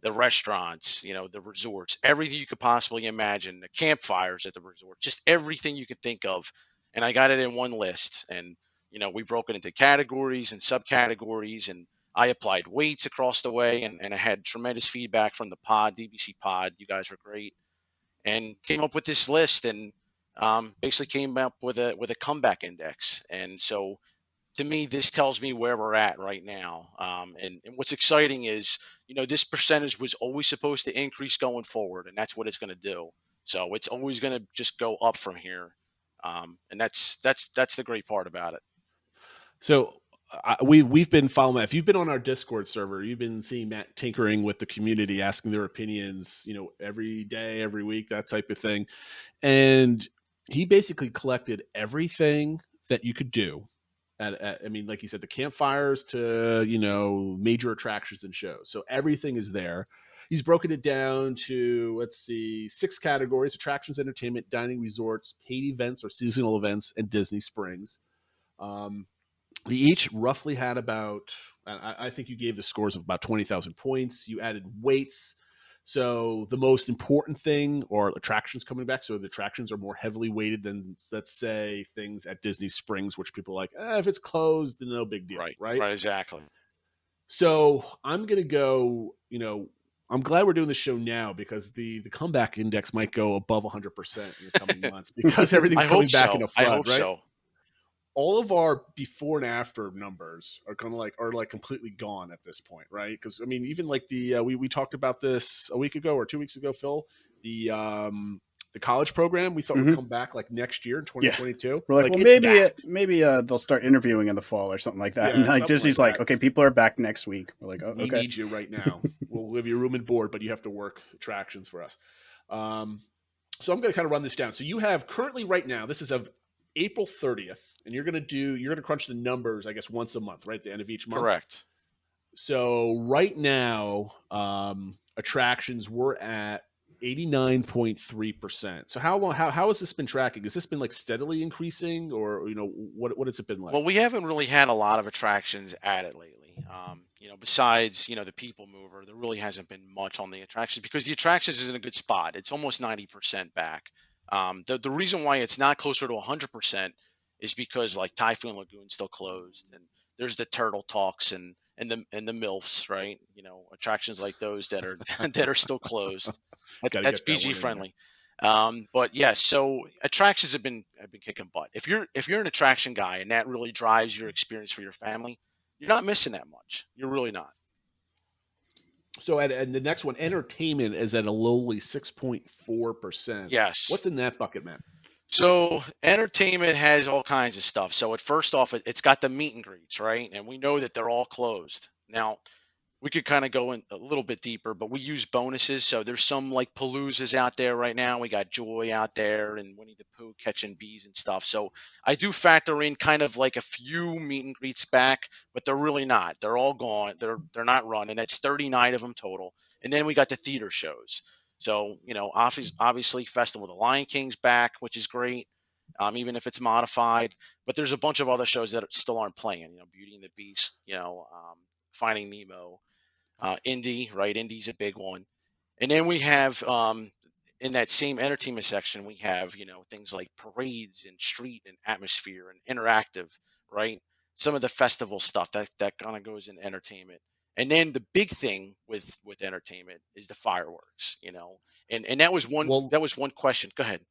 Speaker 8: the restaurants, you know, the resorts, everything you could possibly imagine, the campfires at the resort, just everything you could think of. And I got it in one list. And, you know, we broke it into categories and subcategories, and I applied weights across the way, and I had tremendous feedback from the pod, DBC pod. You guys are great. And came up with this list, and basically came up with a comeback index. And so, to me, this tells me where we're at right now. And what's exciting is, you know, this percentage was always supposed to increase going forward, and that's what it's going to do. So it's always going to just go up from here. And that's the great part about it.
Speaker 6: So we've been following. If you've been on our Discord server, you've been seeing Matt tinkering with the community, asking their opinions, you know, every day, every week, that type of thing. And he basically collected everything that you could do. I mean, like you said, the campfires to, you know, major attractions and shows. So everything is there. He's broken it down to, let's see, 6 categories: attractions, entertainment, dining, resorts, paid events or seasonal events, and Disney Springs. They each roughly had about, I think you gave the scores of about 20,000 points. You added weights. So the most important thing, or attractions coming back. So the attractions are more heavily weighted than, let's say, things at Disney Springs, which people are like, if it's closed, then no big deal. Right.
Speaker 8: Exactly.
Speaker 6: So I'm going to go, you know, I'm glad we're doing this show now, because the comeback index might go above 100% in the coming months, because everything's coming back in a flood,
Speaker 8: I hope
Speaker 6: right?
Speaker 8: so.
Speaker 6: All of our before and after numbers are kind of like completely gone at this point, right? Because I mean, even like we talked about this a week ago or 2 weeks ago, Phil. The college program we thought would come back like next year in 2022.
Speaker 7: Yeah. We're like, well, maybe they'll start interviewing in the fall or something like that.
Speaker 6: Yeah,
Speaker 7: and like Disney's like, okay, people are back next week. We're like, oh,
Speaker 6: we
Speaker 7: okay.
Speaker 6: need you right now. We'll give you room and board, but you have to work attractions for us. So I'm going to kind of run this down. So you have currently right now, this is of April 30th, and you're going to crunch the numbers, I guess, once a month, right? At the end of each month.
Speaker 8: Correct.
Speaker 6: So right now, attractions were at 89.3%. So how has this been tracking? Has this been like steadily increasing, or, you know, what has it been like?
Speaker 8: Well, we haven't really had a lot of attractions added lately. You know, besides, you know, the People Mover, there really hasn't been much on the attractions, because the attractions is in a good spot. It's almost 90% back. The reason why it's not closer to 100% is because like Typhoon Lagoon's still closed, and there's the Turtle Talks and the MILFs, right? You know, attractions like those that are that are still closed. That's PG friendly. But yes, so attractions have been kicking butt. If you're an attraction guy and that really drives your experience for your family, you're not missing that much. You're really not.
Speaker 6: So and the next one, entertainment, is at a lowly 6.4%.
Speaker 8: Yes.
Speaker 6: What's in that bucket, man?
Speaker 8: So entertainment has all kinds of stuff. So at first off, it's got the meet and greets, right? And we know that they're all closed. Now, we could kind of go in a little bit deeper, but we use bonuses. So there's some like Paloozas out there right now. We got Joy out there and Winnie the Pooh catching bees and stuff. So I do factor in kind of like a few meet and greets back, but they're really not. They're all gone. They're not running. That's 39 of them total. And then we got the theater shows. So obviously Festival of the Lion King's back, which is great. Even if it's modified, but there's a bunch of other shows that still aren't playing. Beauty and the Beast. Finding Nemo. Indy, right? Indy's a big one. And then we have in that same entertainment section, we have, things like parades and street and atmosphere and interactive, right? Some of the festival stuff that kind of goes in entertainment. And then the big thing with entertainment is the fireworks, and that was one question. Go ahead.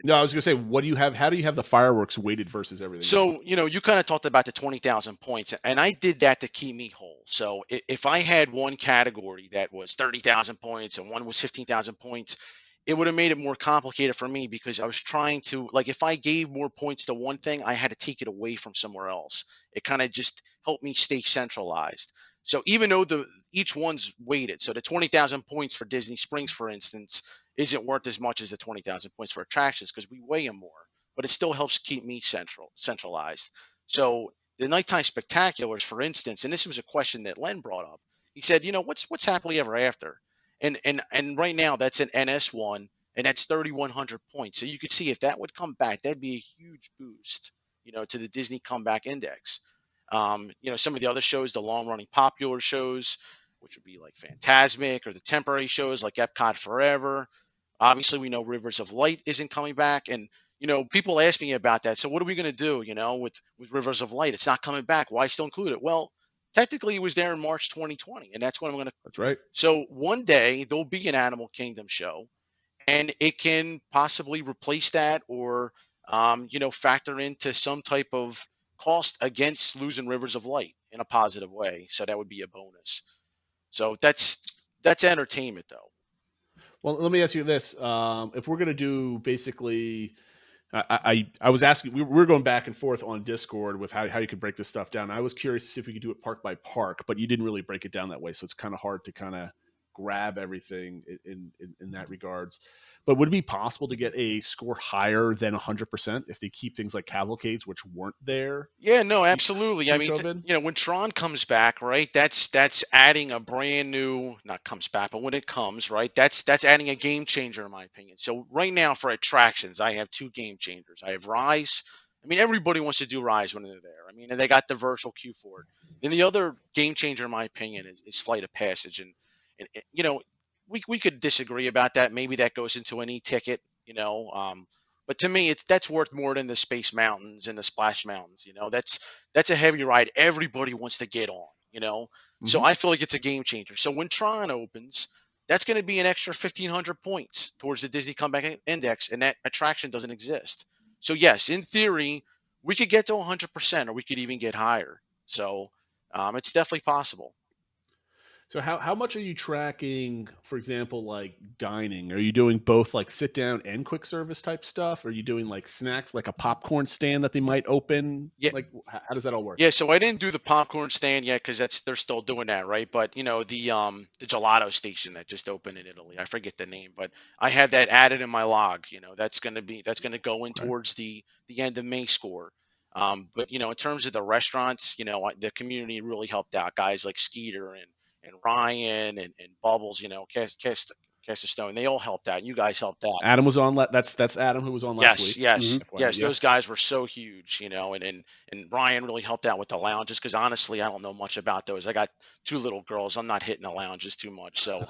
Speaker 6: No, I was going to say, what do you have? How do you have the fireworks weighted versus everything else?
Speaker 8: So, you kind of talked about the 20,000 points, and I did that to keep me whole. So if I had one category that was 30,000 points and one was 15,000 points, it would have made it more complicated for me because I was trying to, like, if I gave more points to one thing, I had to take it away from somewhere else. It kind of just helped me stay centralized. So even though each one's weighted, so the 20,000 points for Disney Springs, for instance, isn't worth as much as the 20,000 points for attractions because we weigh them more, but it still helps keep me centralized. So the nighttime spectaculars, for instance, and this was a question that Len brought up. He said, what's happily ever after? And right now that's an NS1 and that's 3,100 points. So you could see if that would come back, that'd be a huge boost, to the Disney Comeback Index. Some of the other shows, the long-running popular shows, which would be like Fantasmic, or the temporary shows like Epcot Forever. Obviously, we know Rivers of Light isn't coming back, and people ask me about that. So what are we going to do? With Rivers of Light, it's not coming back. Why still include it? Well, technically, it was there in March 2020, and that's when I'm going to.
Speaker 6: That's right.
Speaker 8: So one day there'll be an Animal Kingdom show, and it can possibly replace that, or factor into some type of cost against losing Rivers of Light in a positive way. So that would be a bonus. So that's entertainment, though.
Speaker 6: Well, let me ask you this: if we're going to do basically, I was asking, we were going back and forth on Discord with how you could break this stuff down. I was curious to see if we could do it park by park, but you didn't really break it down that way, so it's kind of hard to kind of grab everything in that regards. But would it be possible to get a score higher than 100% if they keep things like cavalcades, which weren't there?
Speaker 8: Yeah, no, absolutely. I mean, when Tron comes back, right? That's adding a brand new, not comes back, but when it comes, right? That's adding a game changer, in my opinion. So right now for attractions, I have two game changers. I have Rise. I mean, everybody wants to do Rise when they're there. I mean, and they got the virtual queue for it. And the other game changer, in my opinion, is Flight of Passage. And we could disagree about that. Maybe that goes into an e-ticket, but to me, that's worth more than the Space Mountains and the Splash Mountains. That's a heavy ride. Everybody wants to get on. So I feel like it's a game changer. So when Tron opens, that's going to be an extra 1,500 points towards the Disney Comeback Index, and that attraction doesn't exist. So yes, in theory, we could get to 100%, or we could even get higher. So it's definitely possible.
Speaker 6: So how much are you tracking, for example, like dining? Are you doing both like sit down and quick service type stuff? Are you doing like snacks, like a popcorn stand that they might open?
Speaker 8: Yeah.
Speaker 6: Like how does that all work?
Speaker 8: Yeah, so I didn't do the popcorn stand yet because they're still doing that, right? But the gelato station that just opened in Italy, I forget the name, but I have that added in my log. That's going to go in towards the end of May score. But in terms of the restaurants, the community really helped out. Guys like Skeeter and Ryan and Bubbles, Cast a Stone, they all helped out. You guys helped out.
Speaker 6: Adam was on. That's Adam who was on last week.
Speaker 8: Yes. Those guys were so huge, and Ryan really helped out with the lounges because honestly, I don't know much about those. I got two little girls. I'm not hitting the lounges too much, so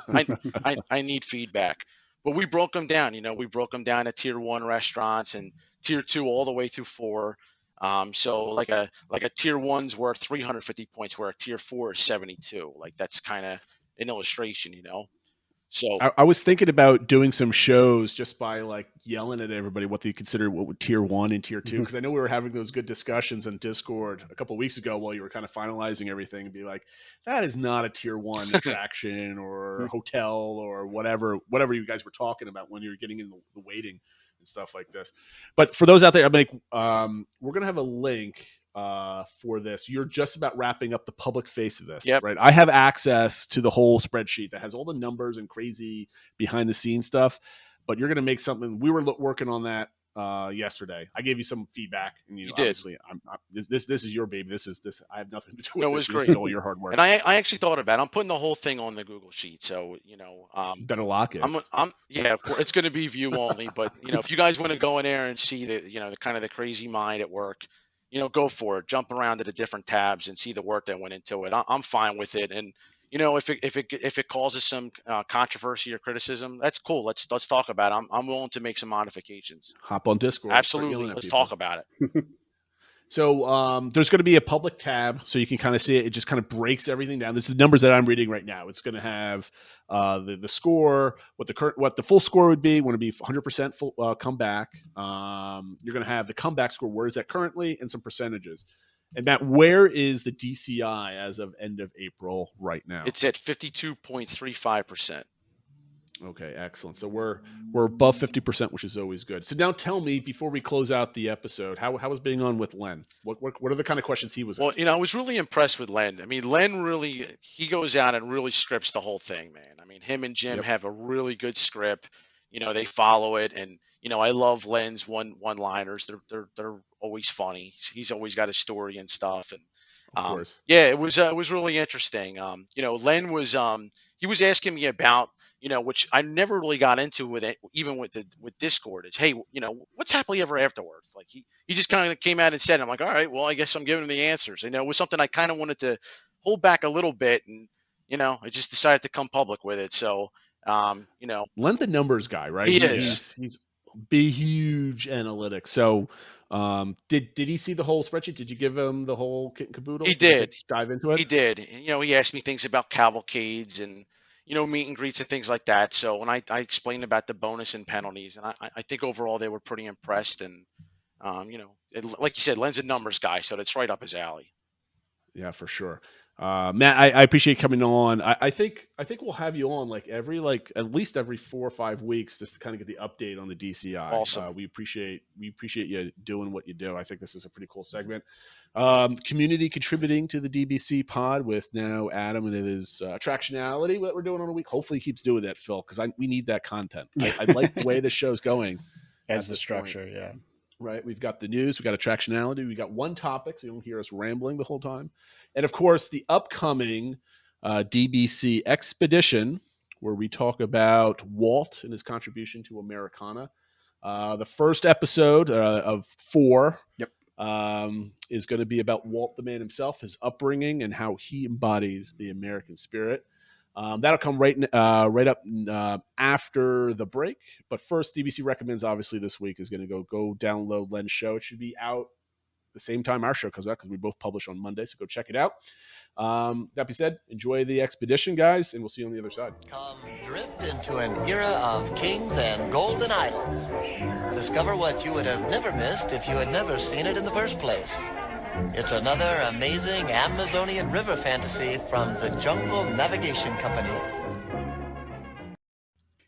Speaker 8: I need feedback. But we broke them down. We broke them down to tier 1 restaurants and tier 2 all the way through 4. So like a tier 1's worth 350 points, where a tier 4 is 72. Like that's kind of an illustration, So
Speaker 6: I was thinking about doing some shows just by like yelling at everybody what they consider what would tier 1 and tier 2, because I know we were having those good discussions on Discord a couple of weeks ago while you were kind of finalizing everything, and be like, that is not a tier 1 attraction or hotel or whatever you guys were talking about when you were getting in the waiting. and stuff like this. But for those out there, we're gonna have a link for this. You're just about wrapping up the public face of this,
Speaker 8: Yep.
Speaker 6: right? I have access to the whole spreadsheet that has all the numbers and crazy behind the scenes stuff. But you're gonna make something. We were working on that yesterday. I gave you some feedback, and you
Speaker 8: did.
Speaker 6: obviously, this is your baby. This. I have nothing to do with
Speaker 8: No, it
Speaker 6: this.
Speaker 8: was
Speaker 6: This
Speaker 8: great.
Speaker 6: is all your hard work.
Speaker 8: And I actually thought about it. I'm putting the whole thing on the Google Sheet, so
Speaker 6: Better lock it.
Speaker 8: it's going to be view only. But if you guys want to go in there and see the kind of the crazy mind at work, go for it. Jump around to the different tabs and see the work that went into it. I'm fine with it. And if it causes some controversy or criticism, that's cool. Let's talk about it. I'm willing to make some modifications.
Speaker 6: Hop on Discord.
Speaker 8: Absolutely. Let's talk about it.
Speaker 6: So there's going to be a public tab, so you can kind of see it. It just kind of breaks everything down. This is the numbers that I'm reading right now. It's going to have the score, what the full score would be when it be 100% full comeback. You're going to have the comeback score, where is that currently, and some percentages. And Matt, where is the DCI as of end of April right now?
Speaker 8: It's at 52.35%.
Speaker 6: Okay, excellent. So we're above 50%, which is always good. So now tell me, before we close out the episode, how was being on with Len? What are the kind of questions he was asking?
Speaker 8: Well, I was really impressed with Len. I mean, Len really, he goes out and really scripts the whole thing, man. I mean, him and Jim have a really good script. They follow it, and I love Len's one-liners. They're always funny. He's always got a story and stuff, and
Speaker 6: of course.
Speaker 8: it was really interesting. Len was he was asking me about which I never really got into with it, even with Discord. Is, hey, what's happily ever afterwards? Like he just kind of came out and said, I'm like, all right, well, I guess I'm giving him the answers. It was something I kind of wanted to hold back a little bit, and I just decided to come public with it. So
Speaker 6: Len's a numbers guy, right?
Speaker 8: He is.
Speaker 6: He's big, huge analytics. So did he see the whole spreadsheet? Did you give him the whole kit and caboodle?
Speaker 8: He did.
Speaker 6: Dive into it?
Speaker 8: He did. And, he asked me things about cavalcades and meet and greets and things like that. So when I explained about the bonus and penalties, and I think overall they were pretty impressed. And like you said, Len's a numbers guy, so that's right up his alley.
Speaker 6: Yeah, for sure. Matt, I appreciate coming on. I think we'll have you on at least every 4 or 5 weeks, just to kind of get the update on the DCI.
Speaker 8: Awesome.
Speaker 6: We appreciate you doing what you do. I think this is a pretty cool segment. Community contributing to the DBC pod with now Adam and his Attractionality that we're doing on a week. Hopefully he keeps doing that, Phil, because we need that content. I like the way the show's going.
Speaker 7: As the structure, point. Yeah.
Speaker 6: Right. We've got the news. We've got Attractionality. We've got one topic, so you don't hear us rambling the whole time. And, of course, the upcoming DBC expedition, where we talk about Walt and his contribution to Americana. The first episode of 4 is going to be about Walt the man himself, his upbringing, and how he embodied the American spirit. That'll come right up after the break. But first, DBC Recommends, obviously, this week is going to go download Len's show. It should be out the same time our show comes out, because we both publish on Monday, so go check it out. That being said, enjoy the expedition, guys, and we'll see you on the other side.
Speaker 9: Come drift into an era of kings and golden idols. Discover what you would have never missed if you had never seen it in the first place. It's another amazing Amazonian river fantasy from the Jungle Navigation Company.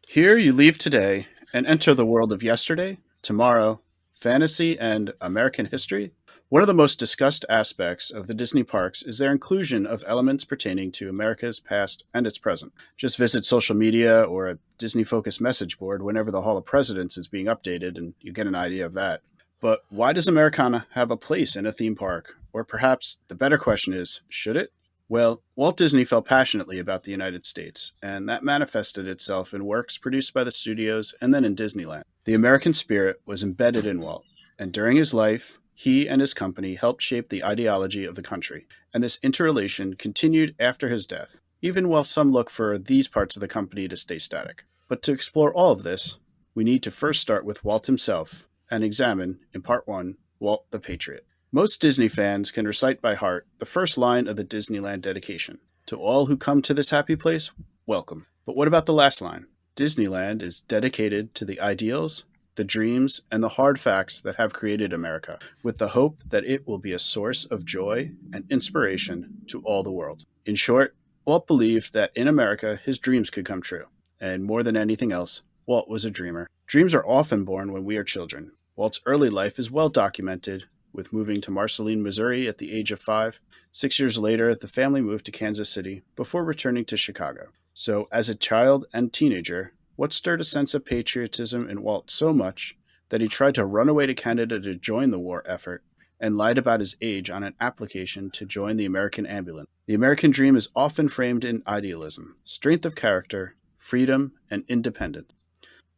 Speaker 7: Here you leave today and enter the world of yesterday, tomorrow, fantasy, and American history. One of the most discussed aspects of the Disney parks is their inclusion of elements pertaining to America's past and its present. Just visit social media or a Disney-focused message board whenever the Hall of Presidents is being updated, and you get an idea of that. But why does Americana have a place in a theme park? Or perhaps the better question is, should it? Well, Walt Disney felt passionately about the United States, and that manifested itself in works produced by the studios and then in Disneyland. The American spirit was embedded in Walt, and during his life, he and his company helped shape the ideology of the country, and this interrelation continued after his death, even while some look for these parts of the company to stay static. But to explore all of this, we need to first start with Walt himself and examine, in Part 1, Walt the Patriot. Most Disney fans can recite by heart the first line of the Disneyland dedication. To all who come to this happy place, welcome. But what about the last line? Disneyland is dedicated to the ideals, the dreams, and the hard facts that have created America, with the hope that it will be a source of joy and inspiration to all the world. In short, Walt believed that in America, his dreams could come true. And more than anything else, Walt was a dreamer. Dreams are often born when we are children. Walt's early life is well documented, with moving to Marceline, Missouri at the age of 5. 6 years later, the family moved to Kansas City before returning to Chicago. So, as a child and teenager, what stirred a sense of patriotism in Walt so much that he tried to run away to Canada to join the war effort and lied about his age on an application to join the American Ambulance. The American dream is often framed in idealism, strength of character, freedom, and independence.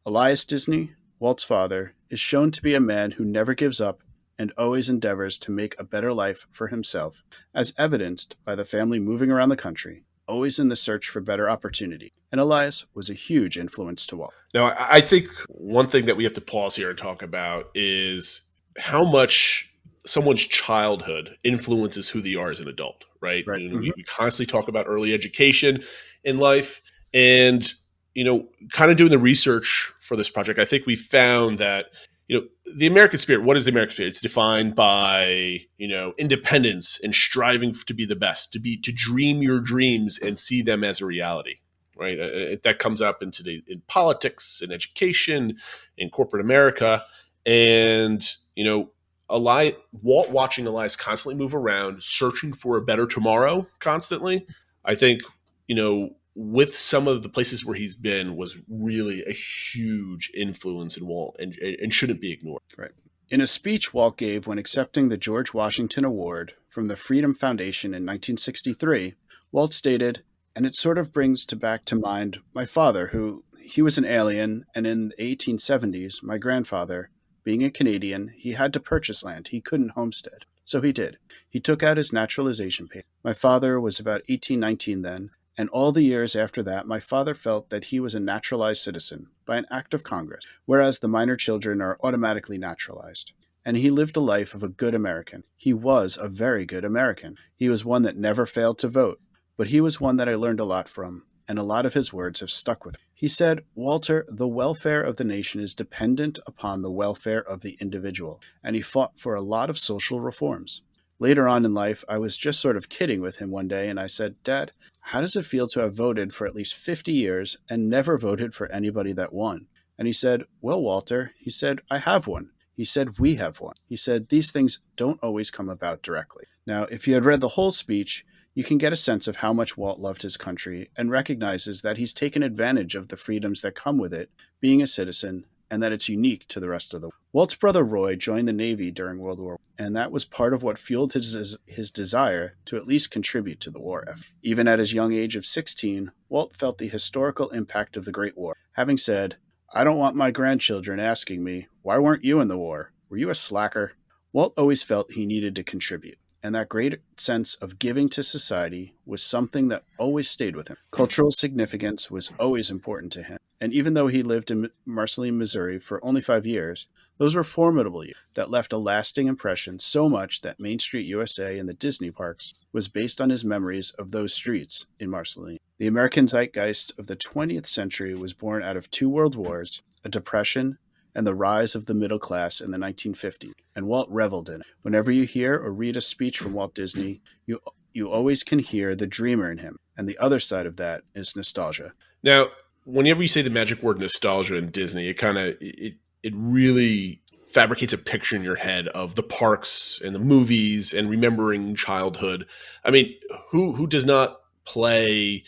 Speaker 7: Elias Disney, Walt's father, is shown to be a man who never gives up and always endeavors to make a better life for himself, as evidenced by the family moving around the country, always in the search for better opportunity. And Elias was a huge influence to Walt.
Speaker 6: Now, I think one thing that we have to pause here and talk about is how much someone's childhood influences who they are as an adult, right?
Speaker 7: Right.
Speaker 6: You know, we constantly talk about early education in life, and kind of doing the research for this project, I think we found that the American spirit. What is the American spirit? It's defined by independence and striving to be the best, to dream your dreams and see them as a reality. Right, that comes up in politics, in education, in corporate America, and Walt watching Elias constantly move around, searching for a better tomorrow constantly. I think with some of the places where he's been was really a huge influence in Walt and shouldn't be ignored.
Speaker 7: Right. In a speech Walt gave when accepting the George Washington Award from the Freedom Foundation in 1963, Walt stated, and it sort of brings back to mind my father, who he was an alien, and in the 1870s, my grandfather, being a Canadian, he had to purchase land. He couldn't homestead. So he did. He took out his naturalization papers. My father was about 18, 19 then, and all the years after that, my father felt that he was a naturalized citizen by an act of Congress, whereas the minor children are automatically naturalized. And he lived a life of a good American. He was a very good American. He was one that never failed to vote, but he was one that I learned a lot from, and a lot of his words have stuck with me. He said, "Walter, the welfare of the nation is dependent upon the welfare of the individual," and he fought for a lot of social reforms. Later on in life, I was just sort of kidding with him one day, and I said, "Dad, how does it feel to have voted for at least 50 years and never voted for anybody that won?" And he said, "Well, Walter," he said, "I have one." He said, "We have one." He said, "These things don't always come about directly." Now, if you had read the whole speech, you can get a sense of how much Walt loved his country and recognizes that he's taken advantage of the freedoms that come with it, being a citizen, and that it's unique to the rest of the world. Walt's brother Roy joined the Navy during World War I, and that was part of what fueled his desire to at least contribute to the war effort. Even at his young age of 16, Walt felt the historical impact of the Great War, having said, "I don't want my grandchildren asking me, 'Why weren't you in the war? Were you a slacker?'" Walt always felt he needed to contribute, and that great sense of giving to society was something that always stayed with him. Cultural significance was always important to him, and even though he lived in Marceline, Missouri for only 5 years, those were formidable years that left a lasting impression, so much that Main Street USA and the Disney parks was based on his memories of those streets in Marceline. The American zeitgeist of the 20th century was born out of 2 world wars, a depression, and the rise of the middle class in the 1950s, and Walt reveled in it. Whenever you hear or read a speech from Walt Disney, you always can hear the dreamer in him, and the other side of that is nostalgia.
Speaker 6: Now, whenever you say the magic word nostalgia in Disney, it really fabricates a picture in your head of the parks and the movies and remembering childhood. I mean, who does not play,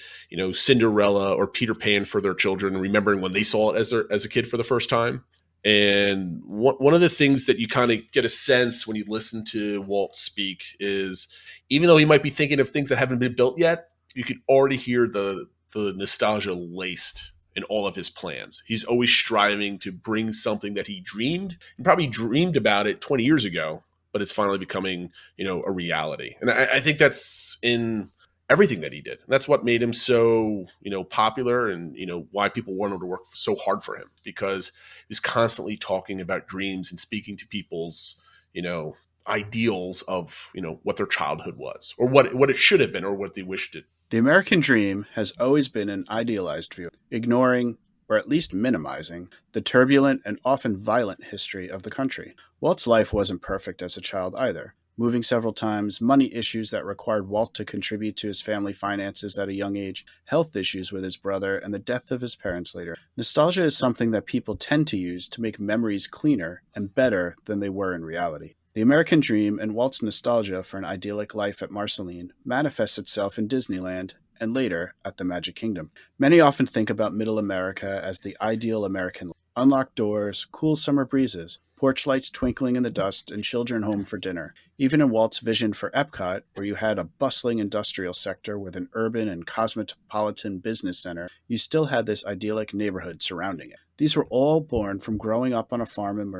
Speaker 6: Cinderella or Peter Pan for their children, remembering when they saw it as a kid for the first time? And one of the things that you kind of get a sense when you listen to Walt speak is, even though he might be thinking of things that haven't been built yet, you can already hear the nostalgia laced in all of his plans. He's always striving to bring something that he dreamed and probably dreamed about it 20 years ago, but it's finally becoming, a reality. And I think that's in everything that he did. And that's what made him so, popular, and, why people wanted to work so hard for him, because he was constantly talking about dreams and speaking to people's, ideals of, what their childhood was, or what it should have been, or what they wished it.
Speaker 7: The American dream has always been an idealized view, ignoring, or at least minimizing, the turbulent and often violent history of the country. Walt's life wasn't perfect as a child either. moving several times, money issues that required Walt to contribute to his family finances at a young age, health issues with his brother, and the death of his parents later. Nostalgia is something that people tend to use to make memories cleaner and better than they were in reality. The American dream and Walt's nostalgia for an idyllic life at Marceline manifests itself in Disneyland and later at the Magic Kingdom. Many often think about Middle America as the ideal American life. Unlocked doors, cool summer breezes, porch lights twinkling in the dust, and children home for dinner. Even in Walt's vision for Epcot, where you had a bustling industrial sector with an urban and cosmopolitan business center, you still had this idyllic neighborhood surrounding it. These were all born from growing up on a farm in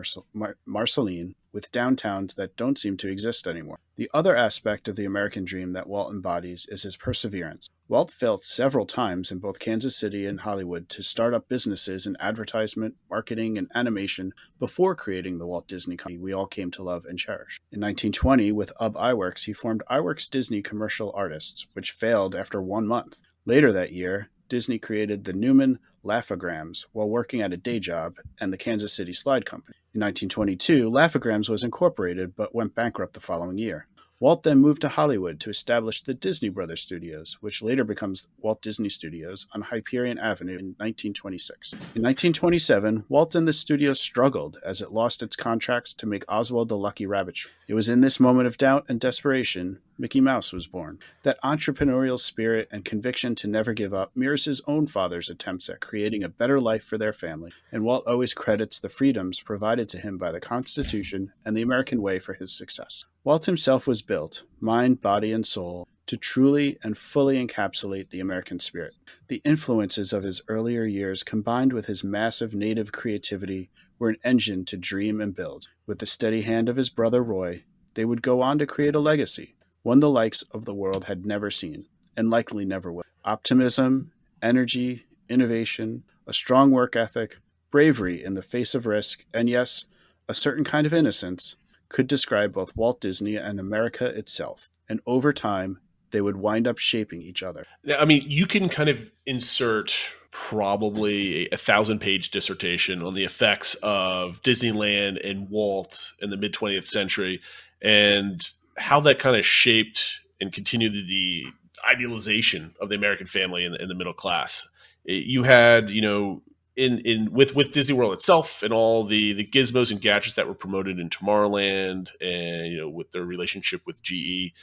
Speaker 7: Marceline with downtowns that don't seem to exist anymore. The other aspect of the American dream that Walt embodies is his perseverance. Walt failed several times in both Kansas City and Hollywood to start up businesses in advertisement, marketing, and animation before creating the Walt Disney Company we all came to love and cherish. In 1920, with UB Iwerks, he formed Iwerks Disney Commercial Artists, which failed after 1 month. Later that year, Disney created the Newman Laugh-O-Grams while working at a day job and the Kansas City Slide Company. In 1922, Laugh-O-Grams was incorporated but went bankrupt the following year. Walt then moved to Hollywood to establish the Disney Brothers Studios, which later becomes Walt Disney Studios on Hyperion Avenue in 1926. In 1927, Walt and the studio struggled as it lost its contracts to make Oswald the Lucky Rabbit. It was in this moment of doubt and desperation Mickey Mouse was born. That entrepreneurial spirit and conviction to never give up mirrors his own father's attempts at creating a better life for their family, and Walt always credits the freedoms provided to him by the Constitution and the American way for his success. Walt himself was built, mind, body, and soul, to truly and fully encapsulate the American spirit. The influences of his earlier years combined with his massive native creativity were an engine to dream and build. With the steady hand of his brother Roy, they would go on to create a legacy, one the likes of the world had never seen, and likely never will. Optimism, energy, innovation, a strong work ethic, bravery in the face of risk, and yes, a certain kind of innocence could describe both Walt Disney and America itself. And over time, they would wind up shaping each other.
Speaker 6: I mean, you can kind of insert probably a 1,000-page dissertation on the effects of Disneyland and Walt in the mid-20th century and how that kind of shaped and continued the idealization of the American family in the middle class. You had, with Disney World itself and all the gizmos and gadgets that were promoted in Tomorrowland, and with their relationship with GE,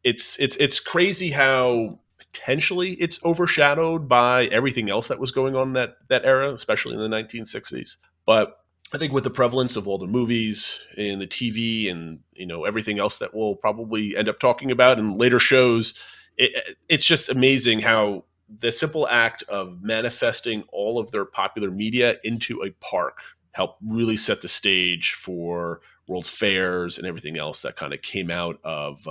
Speaker 6: it's crazy how potentially it's overshadowed by everything else that was going on that era, especially in the 1960s. But I think with the prevalence of all the movies and the TV and everything else that we'll probably end up talking about in later shows, it's just amazing how the simple act of manifesting all of their popular media into a park helped really set the stage for World's Fairs and everything else that kind of came out of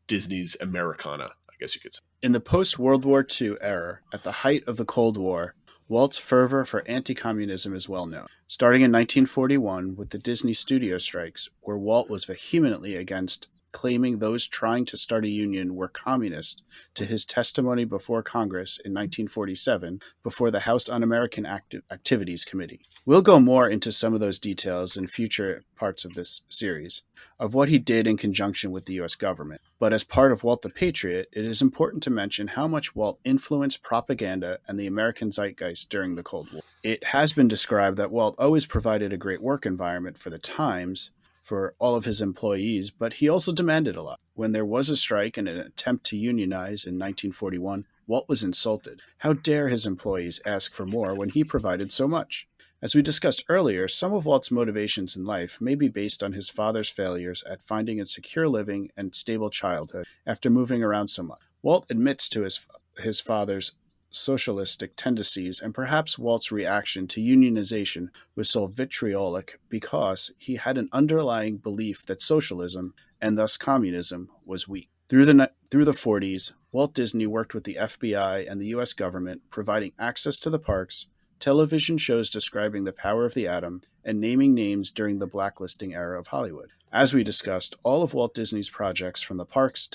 Speaker 6: Disney's Americana, I guess you could say.
Speaker 7: In the post-World War II era, at the height of the Cold War, Walt's fervor for anti-communism is well known, starting in 1941 with the Disney studio strikes, where Walt was vehemently against claiming those trying to start a union were communist, to his testimony before Congress in 1947 before the House Un-American Activities Committee. We'll go more into some of those details in future parts of this series, of what he did in conjunction with the U.S. government. But as part of Walt the Patriot, it is important to mention how much Walt influenced propaganda and the American zeitgeist during the Cold War. It has been described that Walt always provided a great work environment for the Times, for all of his employees, but he also demanded a lot. When there was a strike and an attempt to unionize in 1941, Walt was insulted. How dare his employees ask for more when he provided so much? As we discussed earlier, some of Walt's motivations in life may be based on his father's failures at finding a secure living and stable childhood after moving around so much. Walt admits to his father's socialistic tendencies, and perhaps Walt's reaction to unionization was so vitriolic because he had an underlying belief that socialism, and thus communism, was weak. Through the 40s, Walt Disney worked with the FBI and the U.S. government, providing access to the parks, television shows describing the power of the atom, and naming names during the blacklisting era of Hollywood. As we discussed, all of Walt Disney's projects, from the parks to